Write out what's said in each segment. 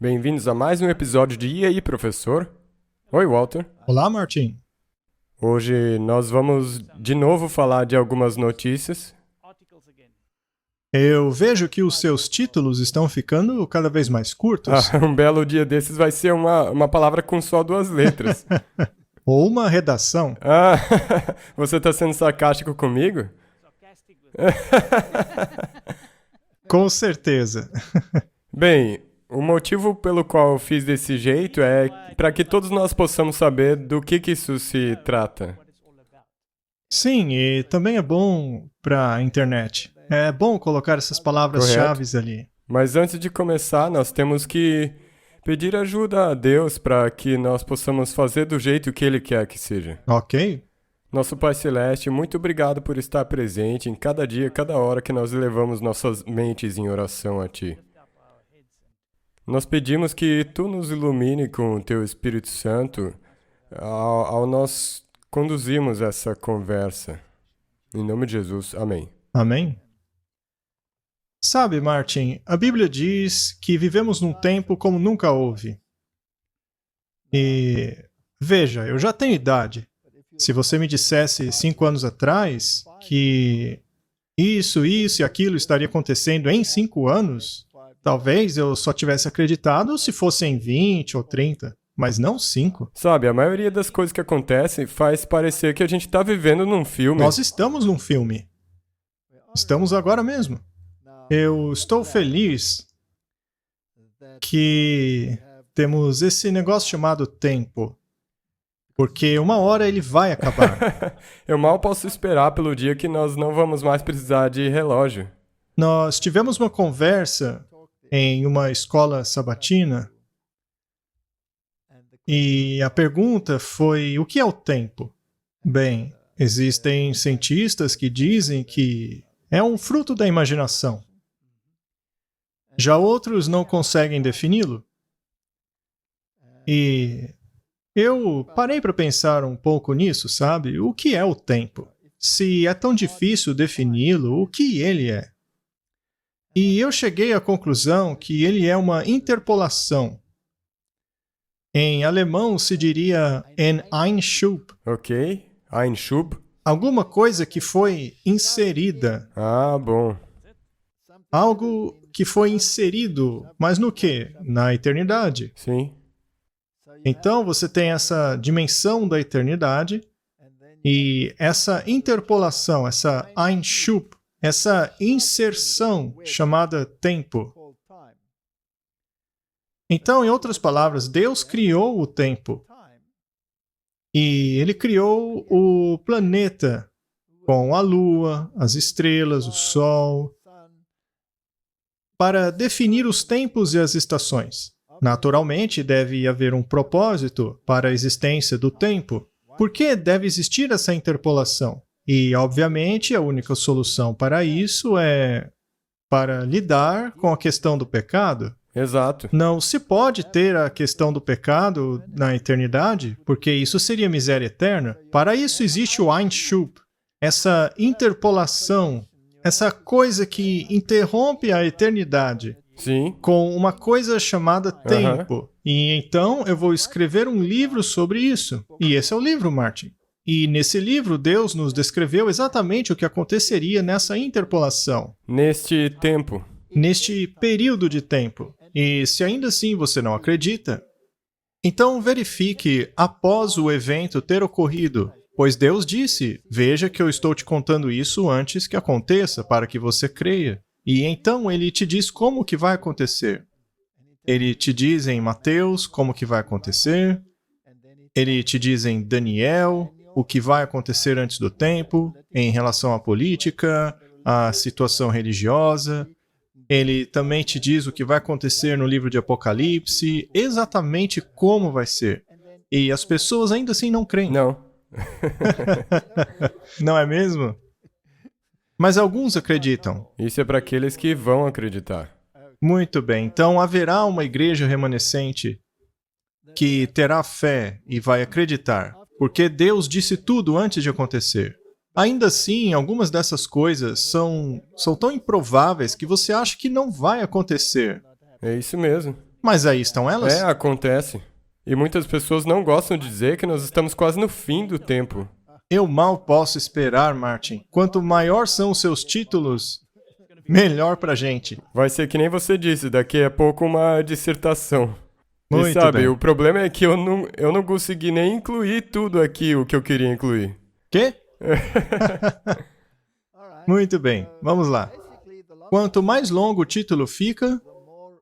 Bem-vindos a mais um episódio de E aí, professor? Oi, Walter. Olá, Martin. Hoje nós vamos de novo falar de algumas notícias. Eu vejo que os seus títulos estão ficando cada vez mais curtos. Um belo dia desses vai ser uma palavra com só 2 letras. Ou uma redação. Você está sendo sarcástico comigo? Com certeza. Bem, o motivo pelo qual eu fiz desse jeito é para que todos nós possamos saber do que isso se trata. Sim, e também é bom para a internet. É bom colocar essas palavras-chave ali. Mas antes de começar, nós temos que pedir ajuda a Deus para que nós possamos fazer do jeito que Ele quer que seja. Ok? Nosso Pai Celeste, muito obrigado por estar presente em cada dia, cada hora que nós elevamos nossas mentes em oração a Ti. Nós pedimos que Tu nos ilumine com o Teu Espírito Santo ao nós conduzirmos essa conversa. Em nome de Jesus, amém. Amém? Sabe, Martin, a Bíblia diz que vivemos num tempo como nunca houve. E veja, eu já tenho idade. Se você me dissesse 5 anos atrás que isso e aquilo estaria acontecendo em 5 anos, talvez eu só tivesse acreditado se fosse em 20 ou 30, mas não 5. Sabe, a maioria das coisas que acontecem faz parecer que a gente está vivendo num filme. Nós estamos num filme. Estamos agora mesmo. Eu estou feliz que temos esse negócio chamado tempo, porque uma hora ele vai acabar. Eu mal posso esperar pelo dia que nós não vamos mais precisar de relógio. Nós tivemos uma conversa em uma escola sabatina e a pergunta foi: o que é o tempo? Bem, existem cientistas que dizem que é um fruto da imaginação. Já outros não conseguem defini-lo. E eu parei para pensar um pouco nisso, sabe? O que é o tempo? Se é tão difícil defini-lo, o que ele é? E eu cheguei à conclusão que ele é uma interpolação. Em alemão se diria ein Einschub. Ok? Einschub? Alguma coisa que foi inserida. Bom. Algo que foi inserido, mas no quê? Na eternidade. Sim. Então você tem essa dimensão da eternidade e essa interpolação, essa Einschub, essa inserção chamada tempo. Então, em outras palavras, Deus criou o tempo. E Ele criou o planeta com a lua, as estrelas, o sol, para definir os tempos e as estações. Naturalmente, deve haver um propósito para a existência do tempo. Por que deve existir essa interpolação? E, obviamente, a única solução para isso é para lidar com a questão do pecado. Exato. Não se pode ter a questão do pecado na eternidade, porque isso seria miséria eterna. Para isso existe o Einschub, essa interpolação, essa coisa que interrompe a eternidade. Sim. Com uma coisa chamada tempo. E então eu vou escrever um livro sobre isso. E esse é o livro, Martin. E nesse livro, Deus nos descreveu exatamente o que aconteceria nessa interpolação. Neste tempo. Neste período de tempo. E se ainda assim você não acredita, então verifique após o evento ter ocorrido. Pois Deus disse: veja que eu estou te contando isso antes que aconteça, para que você creia. E então Ele te diz como que vai acontecer. Ele te diz em Mateus como que vai acontecer. Ele te diz em Daniel o que vai acontecer antes do tempo, em relação à política, à situação religiosa. Ele também te diz o que vai acontecer no livro de Apocalipse, exatamente como vai ser. E as pessoas ainda assim não creem. Não. Não é mesmo? Mas alguns acreditam. Isso é para aqueles que vão acreditar. Muito bem, então haverá uma igreja remanescente que terá fé e vai acreditar, porque Deus disse tudo antes de acontecer. Ainda assim, algumas dessas coisas são tão improváveis que você acha que não vai acontecer. É isso mesmo. Mas aí estão elas? Acontece. E muitas pessoas não gostam de dizer que nós estamos quase no fim do tempo. Eu mal posso esperar, Martin. Quanto maior são os seus títulos, melhor pra gente. Vai ser que nem você disse, daqui a pouco uma dissertação. Muito e sabe, bem. o problema é que eu não consegui nem incluir tudo aqui o que eu queria incluir. Quê? Muito bem, vamos lá. Quanto mais longo o título fica,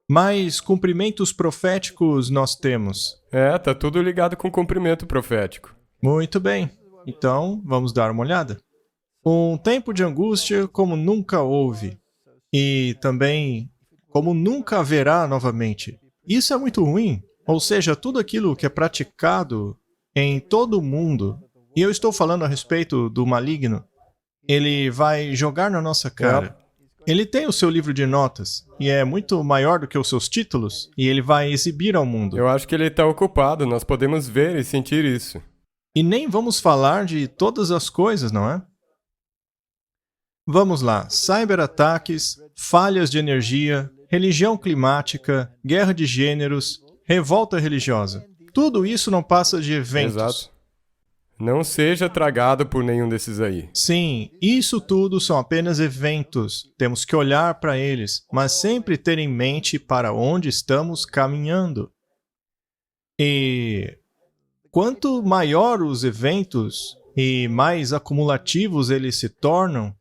mais cumprimentos proféticos nós temos. Tá tudo ligado com cumprimento profético. Muito bem, então vamos dar uma olhada. Um tempo de angústia como nunca houve, e também como nunca haverá novamente. Isso é muito ruim, ou seja, tudo aquilo que é praticado em todo o mundo, e eu estou falando a respeito do maligno, ele vai jogar na nossa cara. Ele tem o seu livro de notas, e é muito maior do que os seus títulos, e ele vai exibir ao mundo. Eu acho que ele está ocupado, nós podemos ver e sentir isso. E nem vamos falar de todas as coisas, não é? Vamos lá, cyberataques, falhas de energia, religião climática, guerra de gêneros, revolta religiosa. Tudo isso não passa de eventos. Exato. Não seja tragado por nenhum desses aí. Sim, isso tudo são apenas eventos. Temos que olhar para eles, mas sempre ter em mente para onde estamos caminhando. E quanto maior os eventos e mais acumulativos eles se tornam,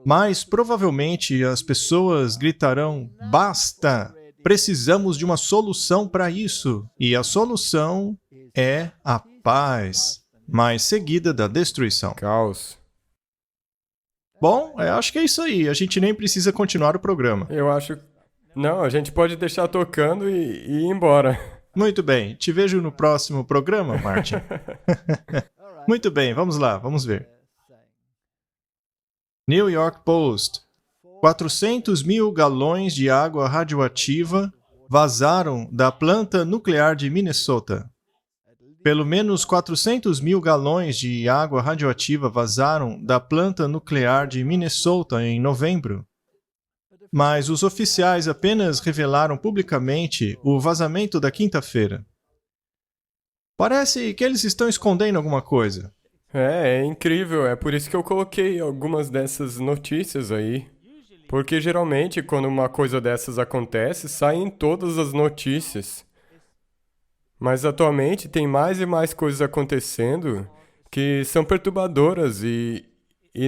mais provavelmente as pessoas gritarão: basta! Precisamos de uma solução para isso. E a solução é a paz, mais seguida da destruição. Caos. Bom, eu acho que é isso aí. A gente nem precisa continuar o programa. Eu acho... Não, a gente pode deixar tocando e ir embora. Muito bem. Te vejo no próximo programa, Martin. Muito bem, vamos lá, vamos ver. New York Post. 400 mil galões de água radioativa vazaram da planta nuclear de Minnesota. Pelo menos 400 mil galões de água radioativa vazaram da planta nuclear de Minnesota em novembro. Mas os oficiais apenas revelaram publicamente o vazamento da quinta-feira. Parece que eles estão escondendo alguma coisa. É incrível, é por isso que eu coloquei algumas dessas notícias aí. Porque geralmente quando uma coisa dessas acontece, saem todas as notícias. Mas atualmente tem mais e mais coisas acontecendo que são perturbadoras e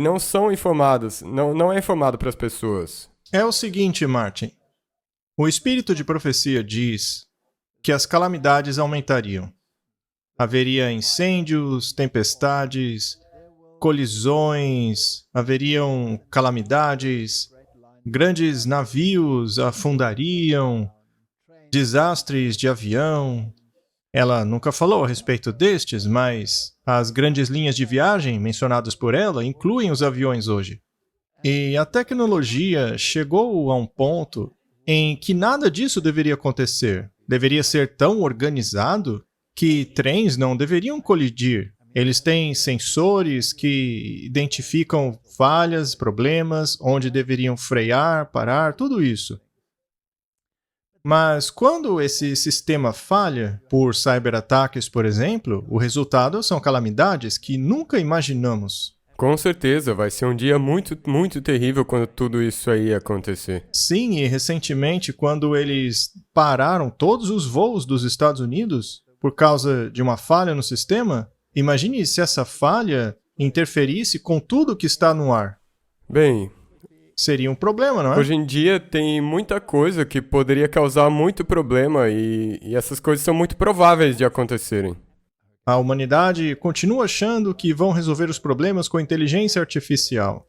não são informadas, não é informado para as pessoas. É o seguinte, Martin. O espírito de profecia diz que as calamidades aumentariam. Haveria incêndios, tempestades, colisões, haveriam calamidades, grandes navios afundariam, desastres de avião. Ela nunca falou a respeito destes, mas as grandes linhas de viagem mencionadas por ela incluem os aviões hoje. E a tecnologia chegou a um ponto em que nada disso deveria acontecer. Deveria ser tão organizado que trens não deveriam colidir. Eles têm sensores que identificam falhas, problemas, onde deveriam frear, parar, tudo isso. Mas quando esse sistema falha, por cyberataques, por exemplo, o resultado são calamidades que nunca imaginamos. Com certeza, vai ser um dia muito, muito terrível quando tudo isso aí acontecer. Sim, e recentemente, quando eles pararam todos os voos dos Estados Unidos por causa de uma falha no sistema, imagine se essa falha interferisse com tudo que está no ar. Bem, seria um problema, não é? Hoje em dia tem muita coisa que poderia causar muito problema e essas coisas são muito prováveis de acontecerem. A humanidade continua achando que vão resolver os problemas com a inteligência artificial.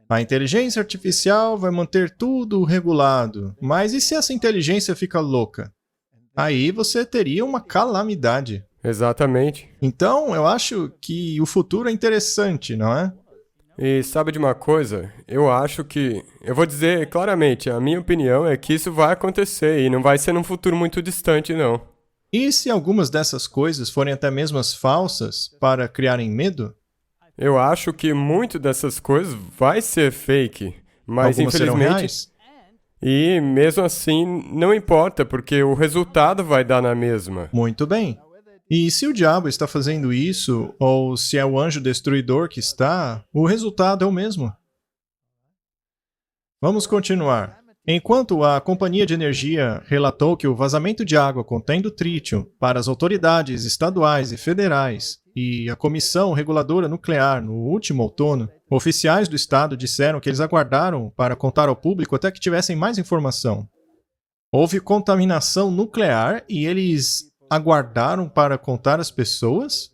A inteligência artificial vai manter tudo regulado. Mas e se essa inteligência fica louca? Aí você teria uma calamidade. Exatamente. Então, eu acho que o futuro é interessante, não é? E sabe de uma coisa? Eu acho que... Eu vou dizer claramente, a minha opinião é que isso vai acontecer e não vai ser num futuro muito distante, não. E se algumas dessas coisas forem até mesmo falsas para criarem medo? Eu acho que muito dessas coisas vai ser fake, mas algumas serão infelizmente... reais? E mesmo assim, não importa, porque o resultado vai dar na mesma. Muito bem. E se o diabo está fazendo isso, ou se é o anjo destruidor que está, o resultado é o mesmo. Vamos continuar. Enquanto a companhia de energia relatou que o vazamento de água contendo trítio para as autoridades estaduais e federais e a Comissão Reguladora Nuclear no último outono, oficiais do estado disseram que eles aguardaram para contar ao público até que tivessem mais informação. Houve contaminação nuclear e eles aguardaram para contar às pessoas?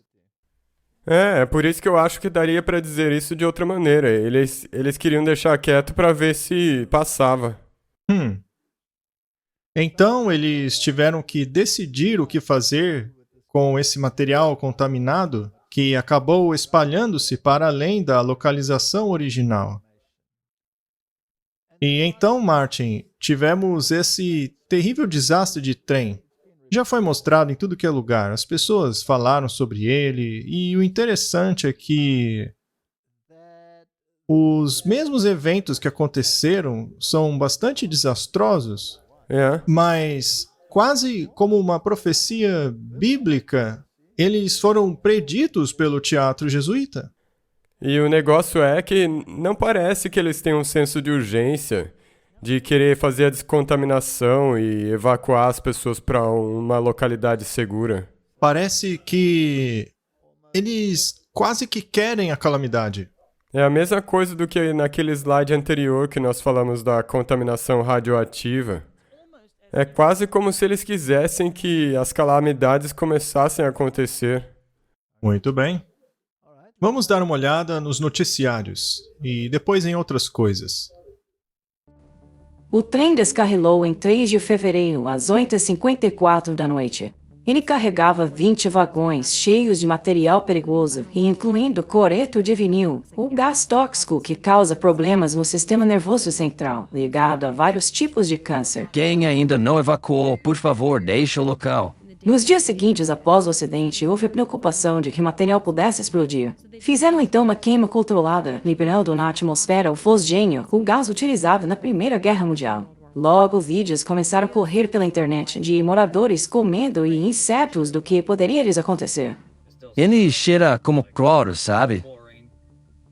É por isso que eu acho que daria pra dizer isso de outra maneira. Eles queriam deixar quieto pra ver se passava. Então eles tiveram que decidir o que fazer com esse material contaminado que acabou espalhando-se para além da localização original. E então, Martin, tivemos esse terrível desastre de trem. Já foi mostrado em tudo que é lugar, as pessoas falaram sobre ele, e o interessante é que os mesmos eventos que aconteceram são bastante desastrosos, É. mas quase como uma profecia bíblica, eles foram preditos pelo teatro jesuíta. E o negócio é que não parece que eles têm um senso de urgência de querer fazer a descontaminação e evacuar as pessoas para uma localidade segura. Parece que eles quase que querem a calamidade. É a mesma coisa do que naquele slide anterior que nós falamos da contaminação radioativa. É quase como se eles quisessem que as calamidades começassem a acontecer. Muito bem. Vamos dar uma olhada nos noticiários e depois em outras coisas. O trem descarrilou em 3 de fevereiro às 8h54 da noite. Ele carregava 20 vagões cheios de material perigoso, incluindo coreto de vinil, o gás tóxico que causa problemas no sistema nervoso central, ligado a vários tipos de câncer. Quem ainda não evacuou, por favor, deixe o local. Nos dias seguintes após o acidente, houve preocupação de que o material pudesse explodir. Fizeram então uma queima controlada, liberando na atmosfera o fosgênio, o gás utilizado na Primeira Guerra Mundial. Logo, vídeos começaram a correr pela internet de moradores com medo e insetos do que poderia lhes acontecer. Ele cheira como cloro, sabe?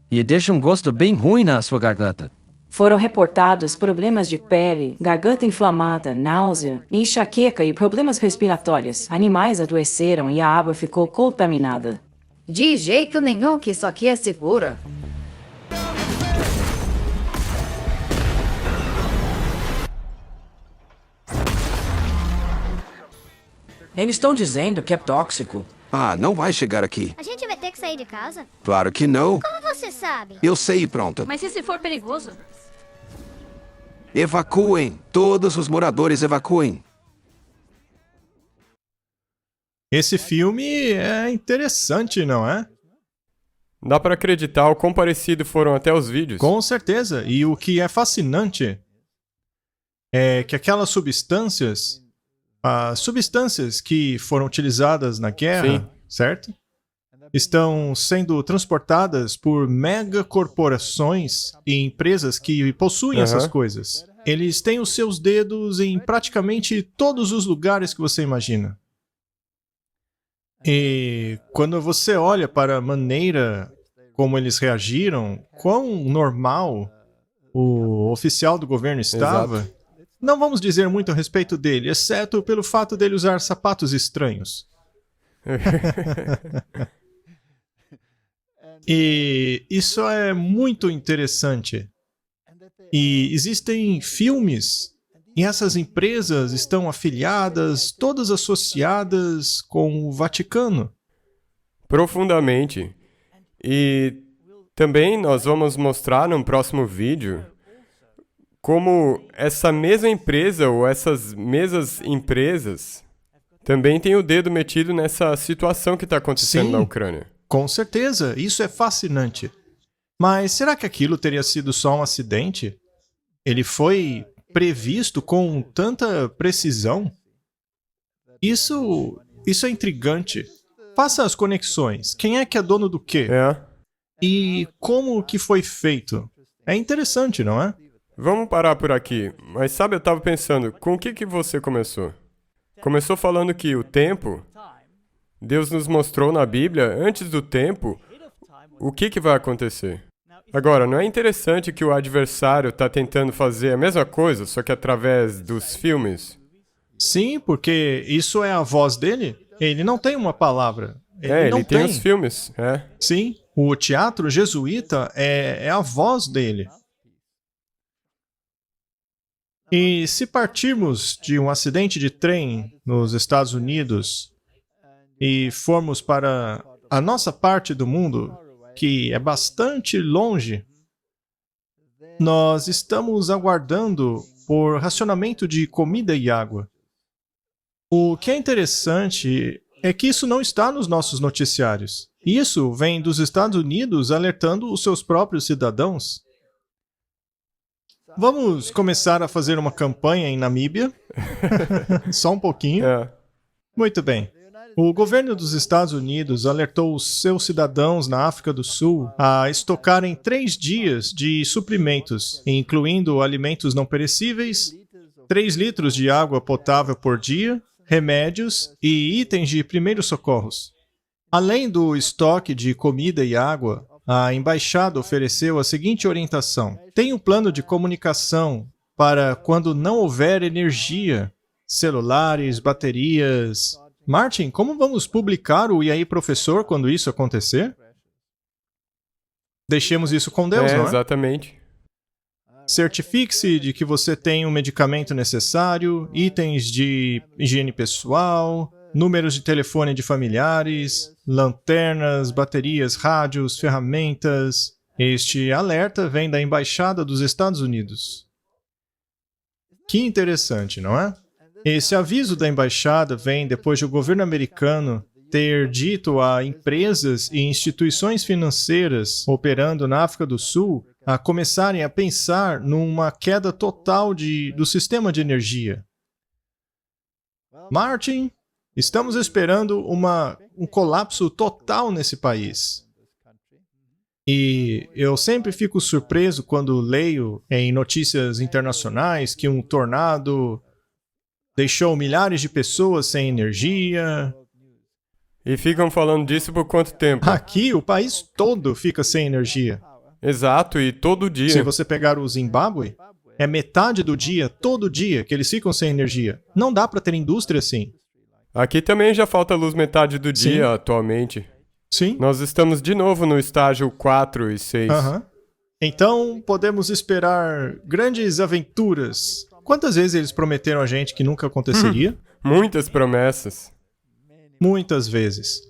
E deixa um gosto bem ruim na sua garganta. Foram reportados problemas de pele, garganta inflamada, náusea, enxaqueca e problemas respiratórios. Animais adoeceram e a água ficou contaminada. De jeito nenhum que isso aqui é seguro. Eles estão dizendo que é tóxico. Ah, não vai chegar aqui. A gente vai ter que sair de casa? Claro que não. Como você sabe? Eu sei e pronto. Mas e se for perigoso? Evacuem. Todos os moradores evacuem. Esse filme é interessante, não é? Dá pra acreditar o quão parecido foram até os vídeos. Com certeza. E o que é fascinante é que aquelas substâncias, as substâncias que foram utilizadas na guerra, Sim. certo? Estão sendo transportadas por megacorporações e empresas que possuem essas coisas. Eles têm os seus dedos em praticamente todos os lugares que você imagina. E quando você olha para a maneira como eles reagiram, quão normal o oficial do governo estava, Exato. não vamos dizer muito a respeito dele, exceto pelo fato dele usar sapatos estranhos. E isso é muito interessante. E existem filmes, e essas empresas estão afiliadas, todas associadas com o Vaticano. Profundamente. E também nós vamos mostrar no próximo vídeo como essa mesma empresa ou essas mesmas empresas também tem o dedo metido nessa situação que está acontecendo Sim. na Ucrânia. Com certeza, isso é fascinante. Mas será que aquilo teria sido só um acidente? Ele foi previsto com tanta precisão? Isso é intrigante. Faça as conexões. Quem é que é dono do quê? É. E como que foi feito? É interessante, não é? Vamos parar por aqui. Mas sabe, eu estava pensando, com o que você começou? Começou falando que o tempo, Deus nos mostrou na Bíblia, antes do tempo, o que vai acontecer. Agora, não é interessante que o adversário está tentando fazer a mesma coisa, só que através dos filmes? Sim, porque isso é a voz dele. Ele não tem uma palavra. Ele não ele tem os filmes, Sim, o teatro jesuíta é a voz dele. E se partirmos de um acidente de trem nos Estados Unidos e formos para a nossa parte do mundo, que é bastante longe, nós estamos aguardando por racionamento de comida e água. O que é interessante é que isso não está nos nossos noticiários. Isso vem dos Estados Unidos alertando os seus próprios cidadãos. Vamos começar a fazer uma campanha em Namíbia? Só um pouquinho. Muito bem. O governo dos Estados Unidos alertou os seus cidadãos na África do Sul a estocarem 3 dias de suprimentos, incluindo alimentos não perecíveis, 3 litros de água potável por dia, remédios e itens de primeiros socorros. Além do estoque de comida e água, a embaixada ofereceu a seguinte orientação: tenha um plano de comunicação para quando não houver energia, celulares, baterias. Martin, como vamos publicar o E aí, professor, quando isso acontecer? Deixemos isso com Deus, não é? Exatamente. Certifique-se de que você tem o medicamento necessário, itens de higiene pessoal, números de telefone de familiares, lanternas, baterias, rádios, ferramentas. Este alerta vem da Embaixada dos Estados Unidos. Que interessante, não é? Esse aviso da Embaixada vem depois de o governo americano ter dito a empresas e instituições financeiras operando na África do Sul a começarem a pensar numa queda total do sistema de energia. Martin, estamos esperando um colapso total nesse país. E eu sempre fico surpreso quando leio em notícias internacionais que um tornado deixou milhares de pessoas sem energia. E ficam falando disso por quanto tempo? Aqui, o país todo fica sem energia. Exato, e todo dia. Se você pegar o Zimbábue, é metade do dia, todo dia, que eles ficam sem energia. Não dá para ter indústria assim. Aqui também já falta luz metade do dia atualmente. Sim. Nós estamos de novo no estágio 4 e 6. Então, podemos esperar grandes aventuras. Quantas vezes eles prometeram a gente que nunca aconteceria? Muitas promessas. Muitas vezes.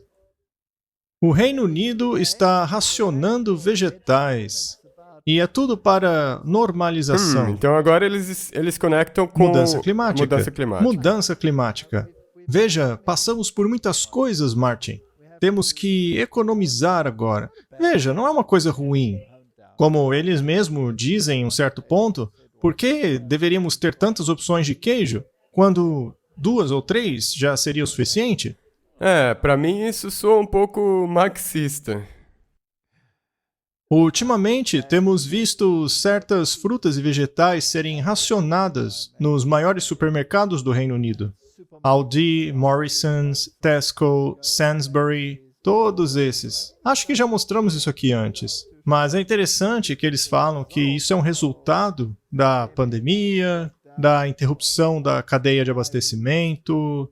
O Reino Unido está racionando vegetais. E é tudo para normalização. Então agora eles conectam com mudança climática. Mudança climática. Veja, passamos por muitas coisas, Martin. Temos que economizar agora. Veja, não é uma coisa ruim. Como eles mesmos dizem em um certo ponto, por que deveríamos ter tantas opções de queijo, quando 2 ou 3 já seria o suficiente? Para mim isso soa um pouco marxista. Ultimamente, temos visto certas frutas e vegetais serem racionadas nos maiores supermercados do Reino Unido. Aldi, Morrisons, Tesco, Sainsbury, todos esses. Acho que já mostramos isso aqui antes. Mas é interessante que eles falam que isso é um resultado da pandemia, da interrupção da cadeia de abastecimento,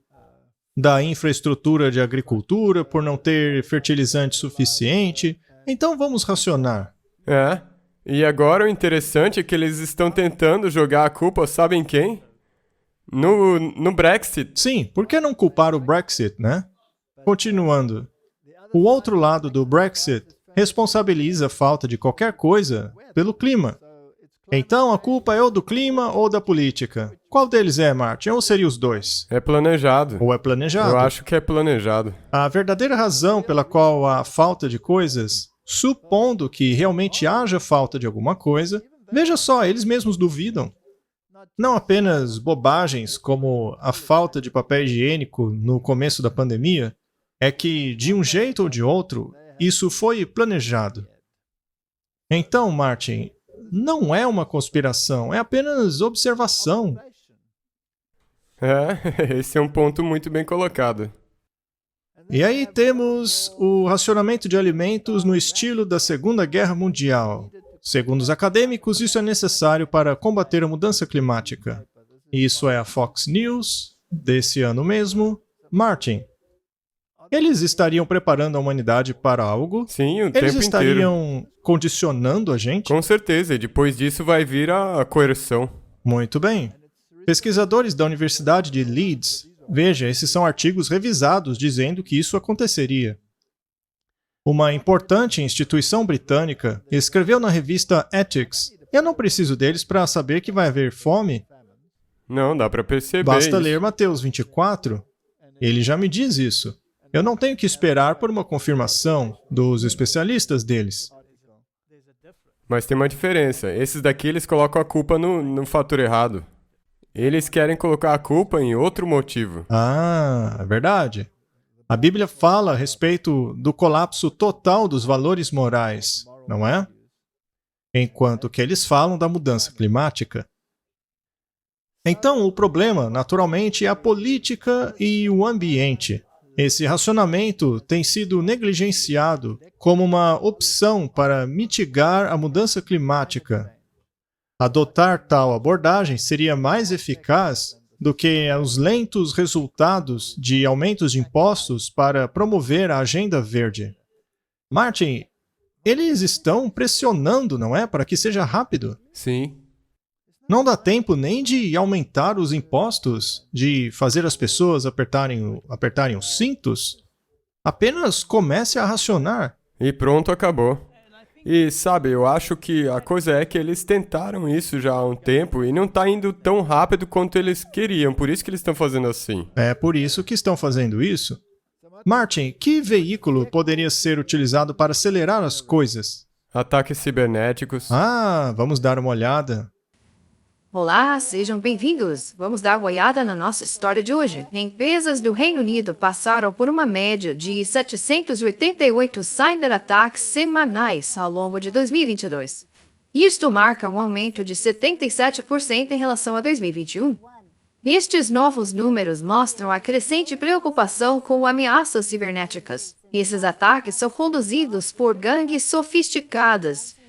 da infraestrutura de agricultura por não ter fertilizante suficiente. Então vamos racionar. E agora o interessante é que eles estão tentando jogar a culpa, sabem quem? No Brexit. Sim, por que não culpar o Brexit, né? Continuando. O outro lado do Brexit responsabiliza a falta de qualquer coisa pelo clima. Então a culpa é ou do clima ou da política. Qual deles é, Martin? Ou seria os dois? É planejado. Ou é planejado? Eu acho que é planejado. A verdadeira razão pela qual há falta de coisas, supondo que realmente haja falta de alguma coisa, veja só, eles mesmos duvidam. Não apenas bobagens como a falta de papel higiênico no começo da pandemia, é que, de um jeito ou de outro, isso foi planejado. Então, Martin, não é uma conspiração, é apenas observação. Esse é um ponto muito bem colocado. E aí temos o racionamento de alimentos no estilo da Segunda Guerra Mundial. Segundo os acadêmicos, isso é necessário para combater a mudança climática. Isso é a Fox News, desse ano mesmo. Martin, eles estariam preparando a humanidade para algo? Sim, o Eles tempo inteiro. estariam condicionando a gente? Com certeza, e depois disso vai vir a coerção. Muito bem. Pesquisadores da Universidade de Leeds, veja, esses são artigos revisados dizendo que isso aconteceria. Uma importante instituição britânica escreveu na revista Ethics. Eu não preciso deles para saber que vai haver fome. Não, dá pra perceber Basta isso. ler Mateus 24. Ele já me diz isso. Eu não tenho que esperar por uma confirmação dos especialistas deles. Mas tem uma diferença. Esses daqui, eles colocam a culpa no fator errado. Eles querem colocar a culpa em outro motivo. Ah, é verdade. A Bíblia fala a respeito do colapso total dos valores morais, não é? Enquanto que eles falam da mudança climática. Então, o problema, naturalmente, é a política e o ambiente. Esse racionamento tem sido negligenciado como uma opção para mitigar a mudança climática. Adotar tal abordagem seria mais eficaz do que os lentos resultados de aumentos de impostos para promover a agenda verde. Martin, eles estão pressionando, não é? Para que seja rápido. Sim. Não dá tempo nem de aumentar os impostos, de fazer as pessoas apertarem os cintos. Apenas comece a racionar. E pronto, acabou. E sabe, eu acho que a coisa é que eles tentaram isso já há um tempo e não tá indo tão rápido quanto eles queriam, por isso que eles estão fazendo assim. É por isso que estão fazendo isso. Martin, que veículo poderia ser utilizado para acelerar as coisas? Ataques cibernéticos. Ah, vamos dar uma olhada. Olá, sejam bem-vindos. Vamos dar uma olhada na nossa história de hoje. Empresas do Reino Unido passaram por uma média de 788 cyberataques semanais ao longo de 2022. Isto marca um aumento de 77% em relação a 2021. Estes novos números mostram a crescente preocupação com ameaças cibernéticas. Esses ataques são conduzidos por gangues sofisticadas.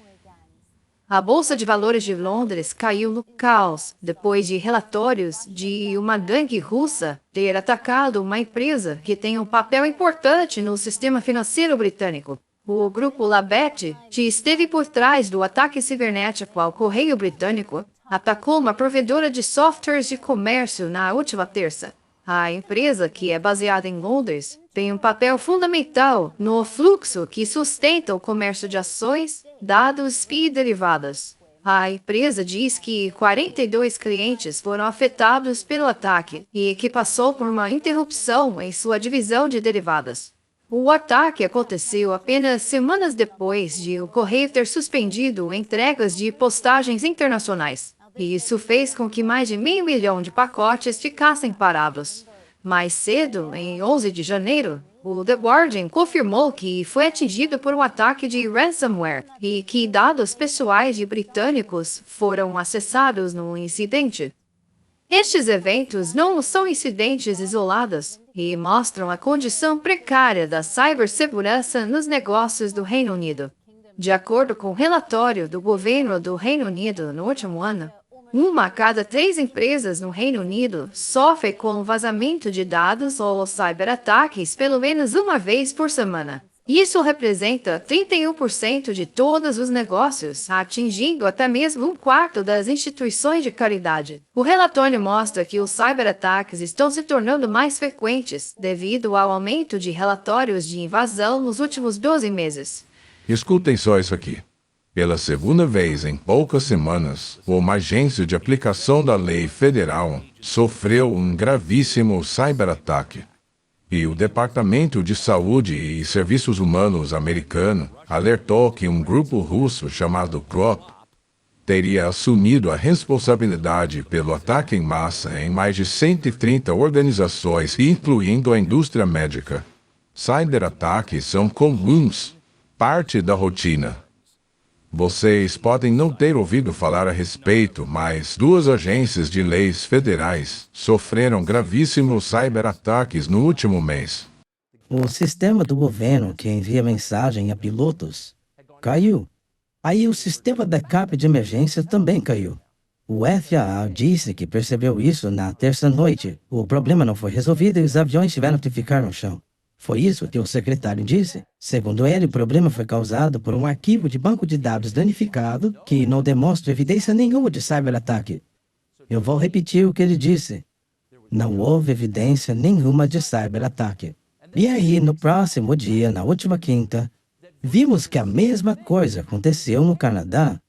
A Bolsa de Valores de Londres caiu no caos depois de relatórios de uma gangue russa ter atacado uma empresa que tem um papel importante no sistema financeiro britânico. O grupo Labette, que esteve por trás do ataque cibernético ao Correio Britânico, atacou uma provedora de softwares de comércio na última terça. A empresa, que é baseada em Londres, tem um papel fundamental no fluxo que sustenta o comércio de ações, dados e derivados. A empresa diz que 42 clientes foram afetados pelo ataque e que passou por uma interrupção em sua divisão de derivados. O ataque aconteceu apenas semanas depois de o Correio ter suspendido entregas de postagens internacionais. E isso fez com que mais de 500 mil de pacotes ficassem parados. Mais cedo, em 11 de janeiro, o The Guardian confirmou que foi atingido por um ataque de ransomware e que dados pessoais de britânicos foram acessados no incidente. Estes eventos não são incidentes isolados e mostram a condição precária da cibersegurança nos negócios do Reino Unido. De acordo com o relatório do governo do Reino Unido no último ano, 1 a cada 3 empresas no Reino Unido sofre com vazamento de dados ou cyberataques pelo menos uma vez por semana. Isso representa 31% de todos os negócios, atingindo até mesmo 1/4 das instituições de caridade. O relatório mostra que os cyberataques estão se tornando mais frequentes devido ao aumento de relatórios de invasão nos últimos 12 meses. Escutem só isso aqui. Pela segunda vez em poucas semanas, uma agência de aplicação da lei federal sofreu um gravíssimo cyberataque. E o Departamento de Saúde e Serviços Humanos americano alertou que um grupo russo chamado Krop teria assumido a responsabilidade pelo ataque em massa em mais de 130 organizações, incluindo a indústria médica. Cyberataques são comuns, parte da rotina. Vocês podem não ter ouvido falar a respeito, mas duas agências de leis federais sofreram gravíssimos cyberataques no último mês. O sistema do governo que envia mensagem a pilotos caiu. Aí o sistema de backup de emergência também caiu. O FAA disse que percebeu isso na terça-noite. O problema não foi resolvido e os aviões tiveram que ficar no chão. Foi isso que o secretário disse. Segundo ele, o problema foi causado por um arquivo de banco de dados danificado que não demonstra evidência nenhuma de cyberataque. Eu vou repetir o que ele disse. Não houve evidência nenhuma de cyberataque. E aí, no próximo dia, na última quinta, vimos que a mesma coisa aconteceu no Canadá.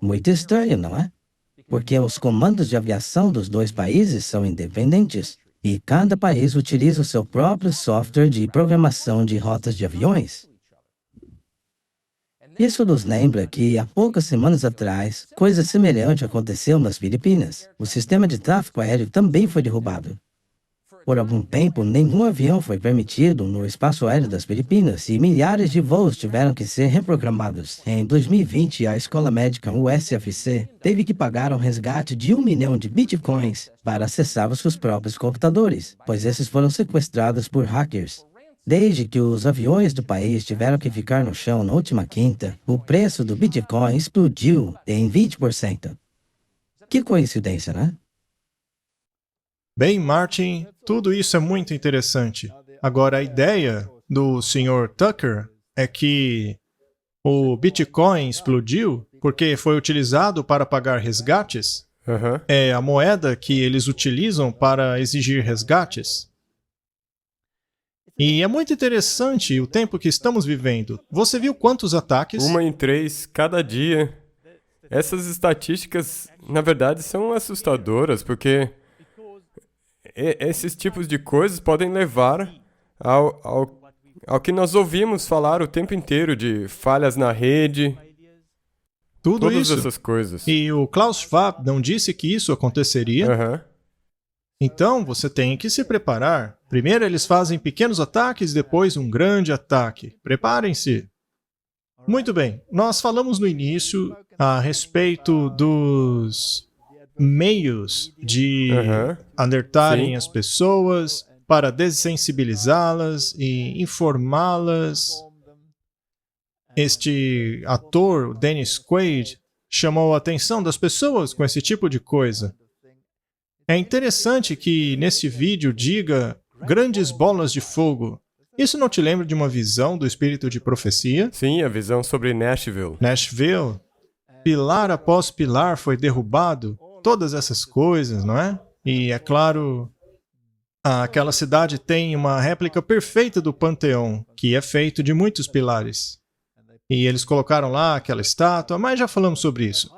Muito estranho, não é? Porque os comandos de aviação dos dois países são independentes e cada país utiliza o seu próprio software de programação de rotas de aviões. Isso nos lembra que, há poucas semanas atrás, coisa semelhante aconteceu nas Filipinas. O sistema de tráfego aéreo também foi derrubado. Por algum tempo, nenhum avião foi permitido no espaço aéreo das Filipinas e milhares de voos tiveram que ser reprogramados. Em 2020, a escola médica USFC teve que pagar um resgate de 1 milhão de bitcoins para acessar os seus próprios computadores, pois esses foram sequestrados por hackers. Desde que os aviões do país tiveram que ficar no chão na última quinta, o preço do Bitcoin explodiu em 20%. Que coincidência, né? Bem, Martin, tudo isso é muito interessante. Agora, a ideia do Sr. Tucker é que o Bitcoin explodiu porque foi utilizado para pagar resgates. É a moeda que eles utilizam para exigir resgates. E é muito interessante o tempo que estamos vivendo. Você viu quantos ataques? 1 em 3 cada dia. Essas estatísticas, na verdade, são assustadoras, porque esses tipos de coisas podem levar ao que nós ouvimos falar o tempo inteiro de falhas na rede. Todas essas coisas. E o Klaus Schwab não disse que isso aconteceria? Então, você tem que se preparar. Primeiro eles fazem pequenos ataques, depois um grande ataque. Preparem-se. Muito bem, nós falamos no início a respeito dos meios de alertarem as pessoas para dessensibilizá-las e informá-las. Este ator, o Dennis Quaid, chamou a atenção das pessoas com esse tipo de coisa. É interessante que nesse vídeo diga grandes bolas de fogo. Isso não te lembra de uma visão do espírito de profecia? Sim, a visão sobre Nashville. Nashville. Pilar após pilar foi derrubado. Todas essas coisas, não é? E é claro, aquela cidade tem uma réplica perfeita do Panteão, que é feito de muitos pilares. E eles colocaram lá aquela estátua, mas já falamos sobre isso.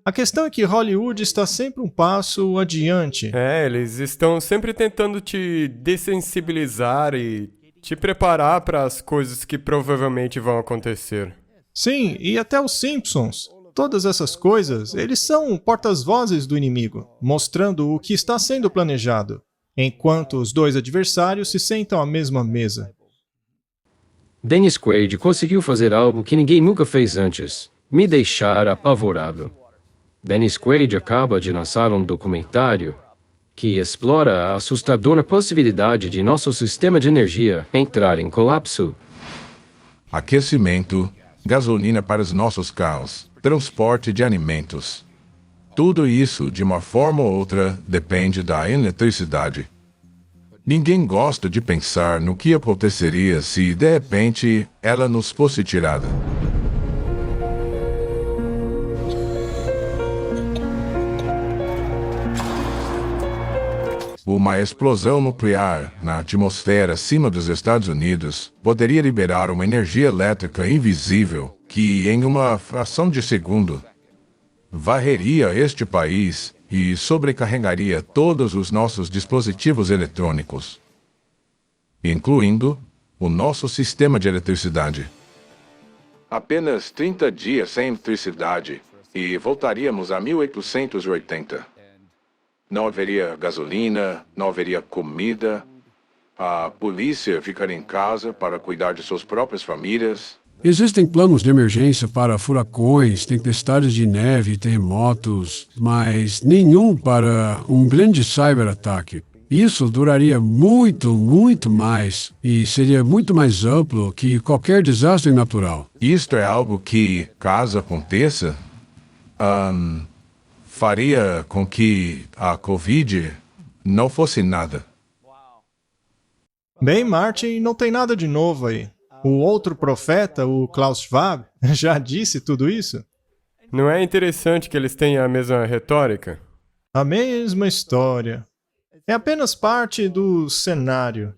A questão é que Hollywood está sempre um passo adiante. Eles estão sempre tentando te dessensibilizar e te preparar para as coisas que provavelmente vão acontecer. Sim, e até os Simpsons. Todas essas coisas, eles são portas-vozes do inimigo, mostrando o que está sendo planejado, enquanto os dois adversários se sentam à mesma mesa. Dennis Quaid conseguiu fazer algo que ninguém nunca fez antes, me deixar apavorado. Dennis Quaid acaba de lançar um documentário que explora a assustadora possibilidade de nosso sistema de energia entrar em colapso. Aquecimento, gasolina para os nossos carros, transporte de alimentos. Tudo isso, de uma forma ou outra, depende da eletricidade. Ninguém gosta de pensar no que aconteceria se, de repente, ela nos fosse tirada. Uma explosão nuclear na atmosfera acima dos Estados Unidos poderia liberar uma energia elétrica invisível que, em uma fração de segundo, varreria este país e sobrecarregaria todos os nossos dispositivos eletrônicos, incluindo o nosso sistema de eletricidade. Apenas 30 dias sem eletricidade e voltaríamos a 1880. Não haveria gasolina, não haveria comida, a polícia ficaria em casa para cuidar de suas próprias famílias. Existem planos de emergência para furacões, tempestades de neve e terremotos, mas nenhum para um grande cyberataque. Isso duraria muito mais e seria muito mais amplo que qualquer desastre natural. Isto é algo que, caso aconteça, faria com que a Covid não fosse nada. Bem, Martin, não tem nada de novo aí. O outro profeta, o Klaus Schwab, já disse tudo isso? Não é interessante que eles tenham a mesma retórica? A mesma história. É apenas parte do cenário.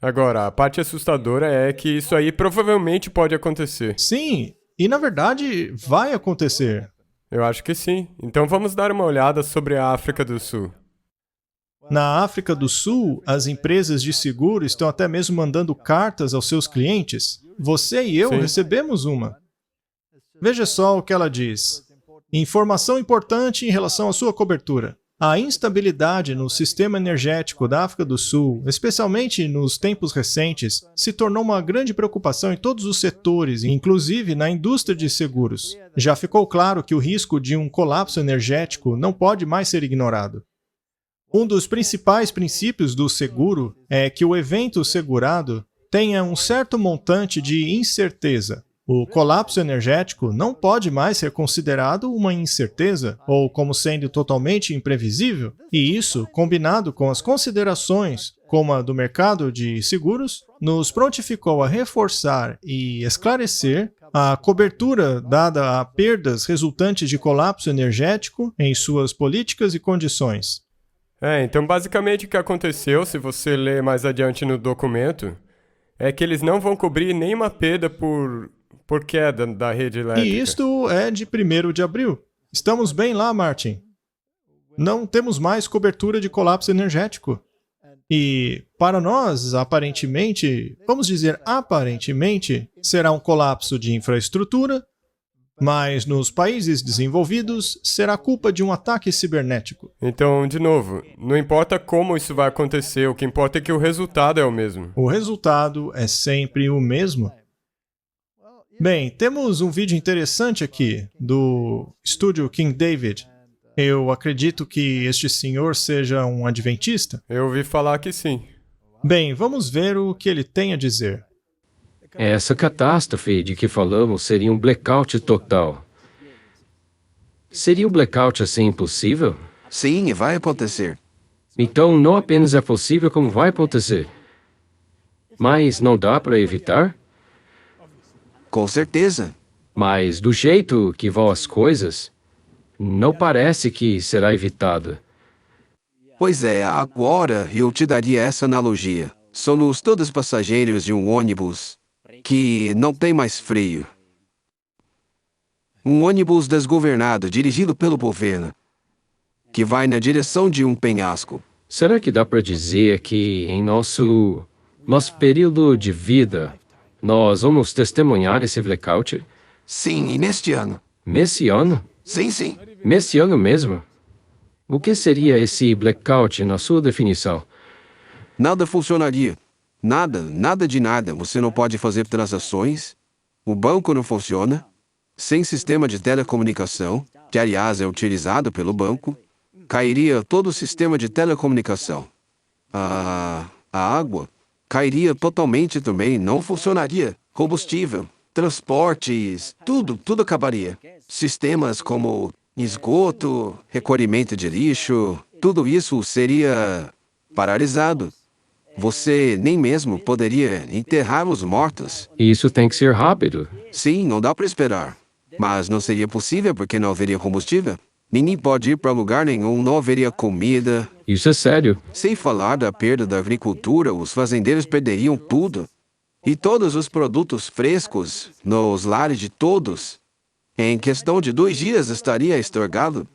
Agora, a parte assustadora é que isso aí provavelmente pode acontecer. Sim, e na verdade vai acontecer. Eu acho que sim. Então vamos dar uma olhada sobre a África do Sul. Na África do Sul, as empresas de seguro estão até mesmo mandando cartas aos seus clientes. Você e eu recebemos uma. Veja só o que ela diz. Informação importante em relação à sua cobertura. A instabilidade no sistema energético da África do Sul, especialmente nos tempos recentes, se tornou uma grande preocupação em todos os setores, inclusive na indústria de seguros. Já ficou claro que o risco de um colapso energético não pode mais ser ignorado. Um dos principais princípios do seguro é que o evento segurado tenha um certo montante de incerteza. O colapso energético não pode mais ser considerado uma incerteza ou como sendo totalmente imprevisível, e isso, combinado com as considerações como a do mercado de seguros, nos prontificou a reforçar e esclarecer a cobertura dada a perdas resultantes de colapso energético em suas políticas e condições. Então basicamente o que aconteceu, se você ler mais adiante no documento, é que eles não vão cobrir nenhuma perda por queda da rede elétrica. E isto é de 1º de abril. Estamos bem lá, Martin. Não temos mais cobertura de colapso energético. E para nós, aparentemente, vamos dizer aparentemente, será um colapso de infraestrutura, mas nos países desenvolvidos será culpa de um ataque cibernético. Então, de novo, não importa como isso vai acontecer, o que importa é que o resultado é o mesmo. O resultado é sempre o mesmo. Bem, temos um vídeo interessante aqui do estúdio King David. Eu acredito que este senhor seja um adventista. Eu ouvi falar que sim. Bem, vamos ver o que ele tem a dizer. Essa catástrofe de que falamos seria um blackout total. Seria um blackout assim impossível? Sim, vai acontecer. Então não apenas é possível, como vai acontecer. Mas não dá para evitar? Com certeza. Mas do jeito que vão as coisas, não parece que será evitada. Pois é, agora eu te daria essa analogia. Somos todos passageiros de um ônibus que não tem mais freio. Um ônibus desgovernado, dirigido pelo governo, que vai na direção de um penhasco. Será que dá para dizer que em nosso período de vida, nós vamos testemunhar esse blackout? Sim, e neste ano. Nesse ano? Sim. Nesse ano mesmo? O que seria esse blackout na sua definição? Nada funcionaria. Nada de nada. Você não pode fazer transações. O banco não funciona. Sem sistema de telecomunicação, que aliás é utilizado pelo banco, cairia todo o sistema de telecomunicação. A água cairia totalmente também, não funcionaria. Combustível, transportes, tudo acabaria. Sistemas como esgoto, recolhimento de lixo, tudo isso seria paralisado. Você nem mesmo poderia enterrar os mortos. Isso tem que ser rápido. Sim, não dá para esperar. Mas não seria possível porque não haveria combustível. Ninguém pode ir para lugar nenhum, não haveria comida. Isso é sério. Sem falar da perda da agricultura, os fazendeiros perderiam tudo. E todos os produtos frescos, nos lares de todos, em questão de 2 dias estaria estorgado.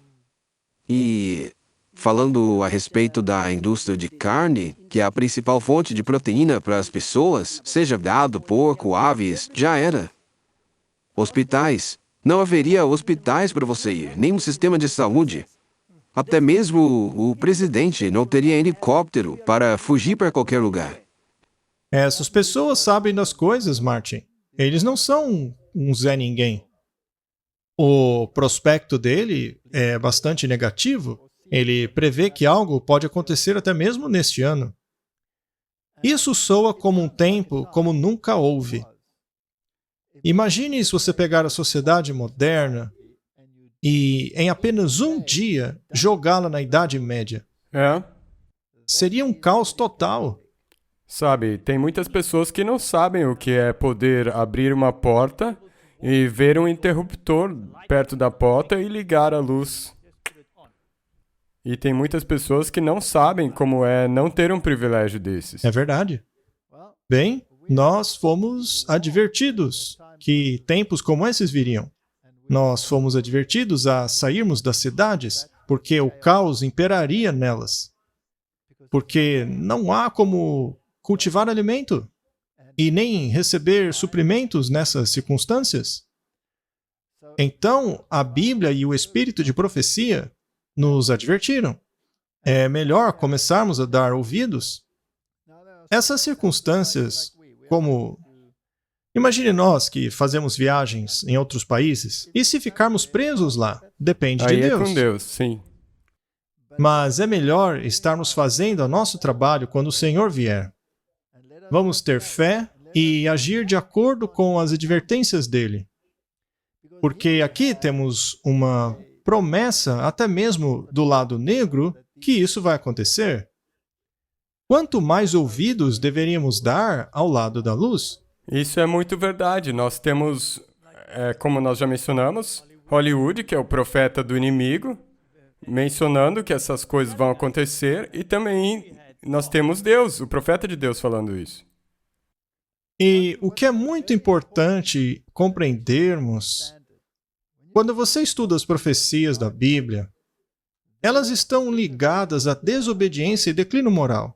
E falando a respeito da indústria de carne, que é a principal fonte de proteína para as pessoas, seja gado, porco, aves, já era. Hospitais. Não haveria hospitais para você ir, nem um sistema de saúde. Até mesmo o presidente não teria helicóptero para fugir para qualquer lugar. Essas pessoas sabem das coisas, Martin. Eles não são um Zé Ninguém. O prospecto dele é bastante negativo. Ele prevê que algo pode acontecer até mesmo neste ano. Isso soa como um tempo como nunca houve. Imagine se você pegar a sociedade moderna e, em apenas um dia, jogá-la na Idade Média. Seria um caos total. Sabe, tem muitas pessoas que não sabem o que é poder abrir uma porta e ver um interruptor perto da porta e ligar a luz. E tem muitas pessoas que não sabem como é não ter um privilégio desses. É verdade. Bem, nós fomos advertidos que tempos como esses viriam. Nós fomos advertidos a sairmos das cidades, porque o caos imperaria nelas. Porque não há como cultivar alimento e nem receber suprimentos nessas circunstâncias. Então, a Bíblia e o Espírito de profecia nos advertiram. É melhor começarmos a dar ouvidos. Essas circunstâncias, como... Imagine nós que fazemos viagens em outros países, e se ficarmos presos lá? Depende de Deus. Aí é com Deus, sim. Mas é melhor estarmos fazendo o nosso trabalho quando o Senhor vier. Vamos ter fé e agir de acordo com as advertências dele. Porque aqui temos uma promessa, até mesmo do lado negro, que isso vai acontecer. Quanto mais ouvidos deveríamos dar ao lado da luz? Isso é muito verdade. Nós temos, como nós já mencionamos, Hollywood, que é o profeta do inimigo, mencionando que essas coisas vão acontecer, e também nós temos Deus, o profeta de Deus, falando isso. E o que é muito importante compreendermos, quando você estuda as profecias da Bíblia, elas estão ligadas à desobediência e declínio moral.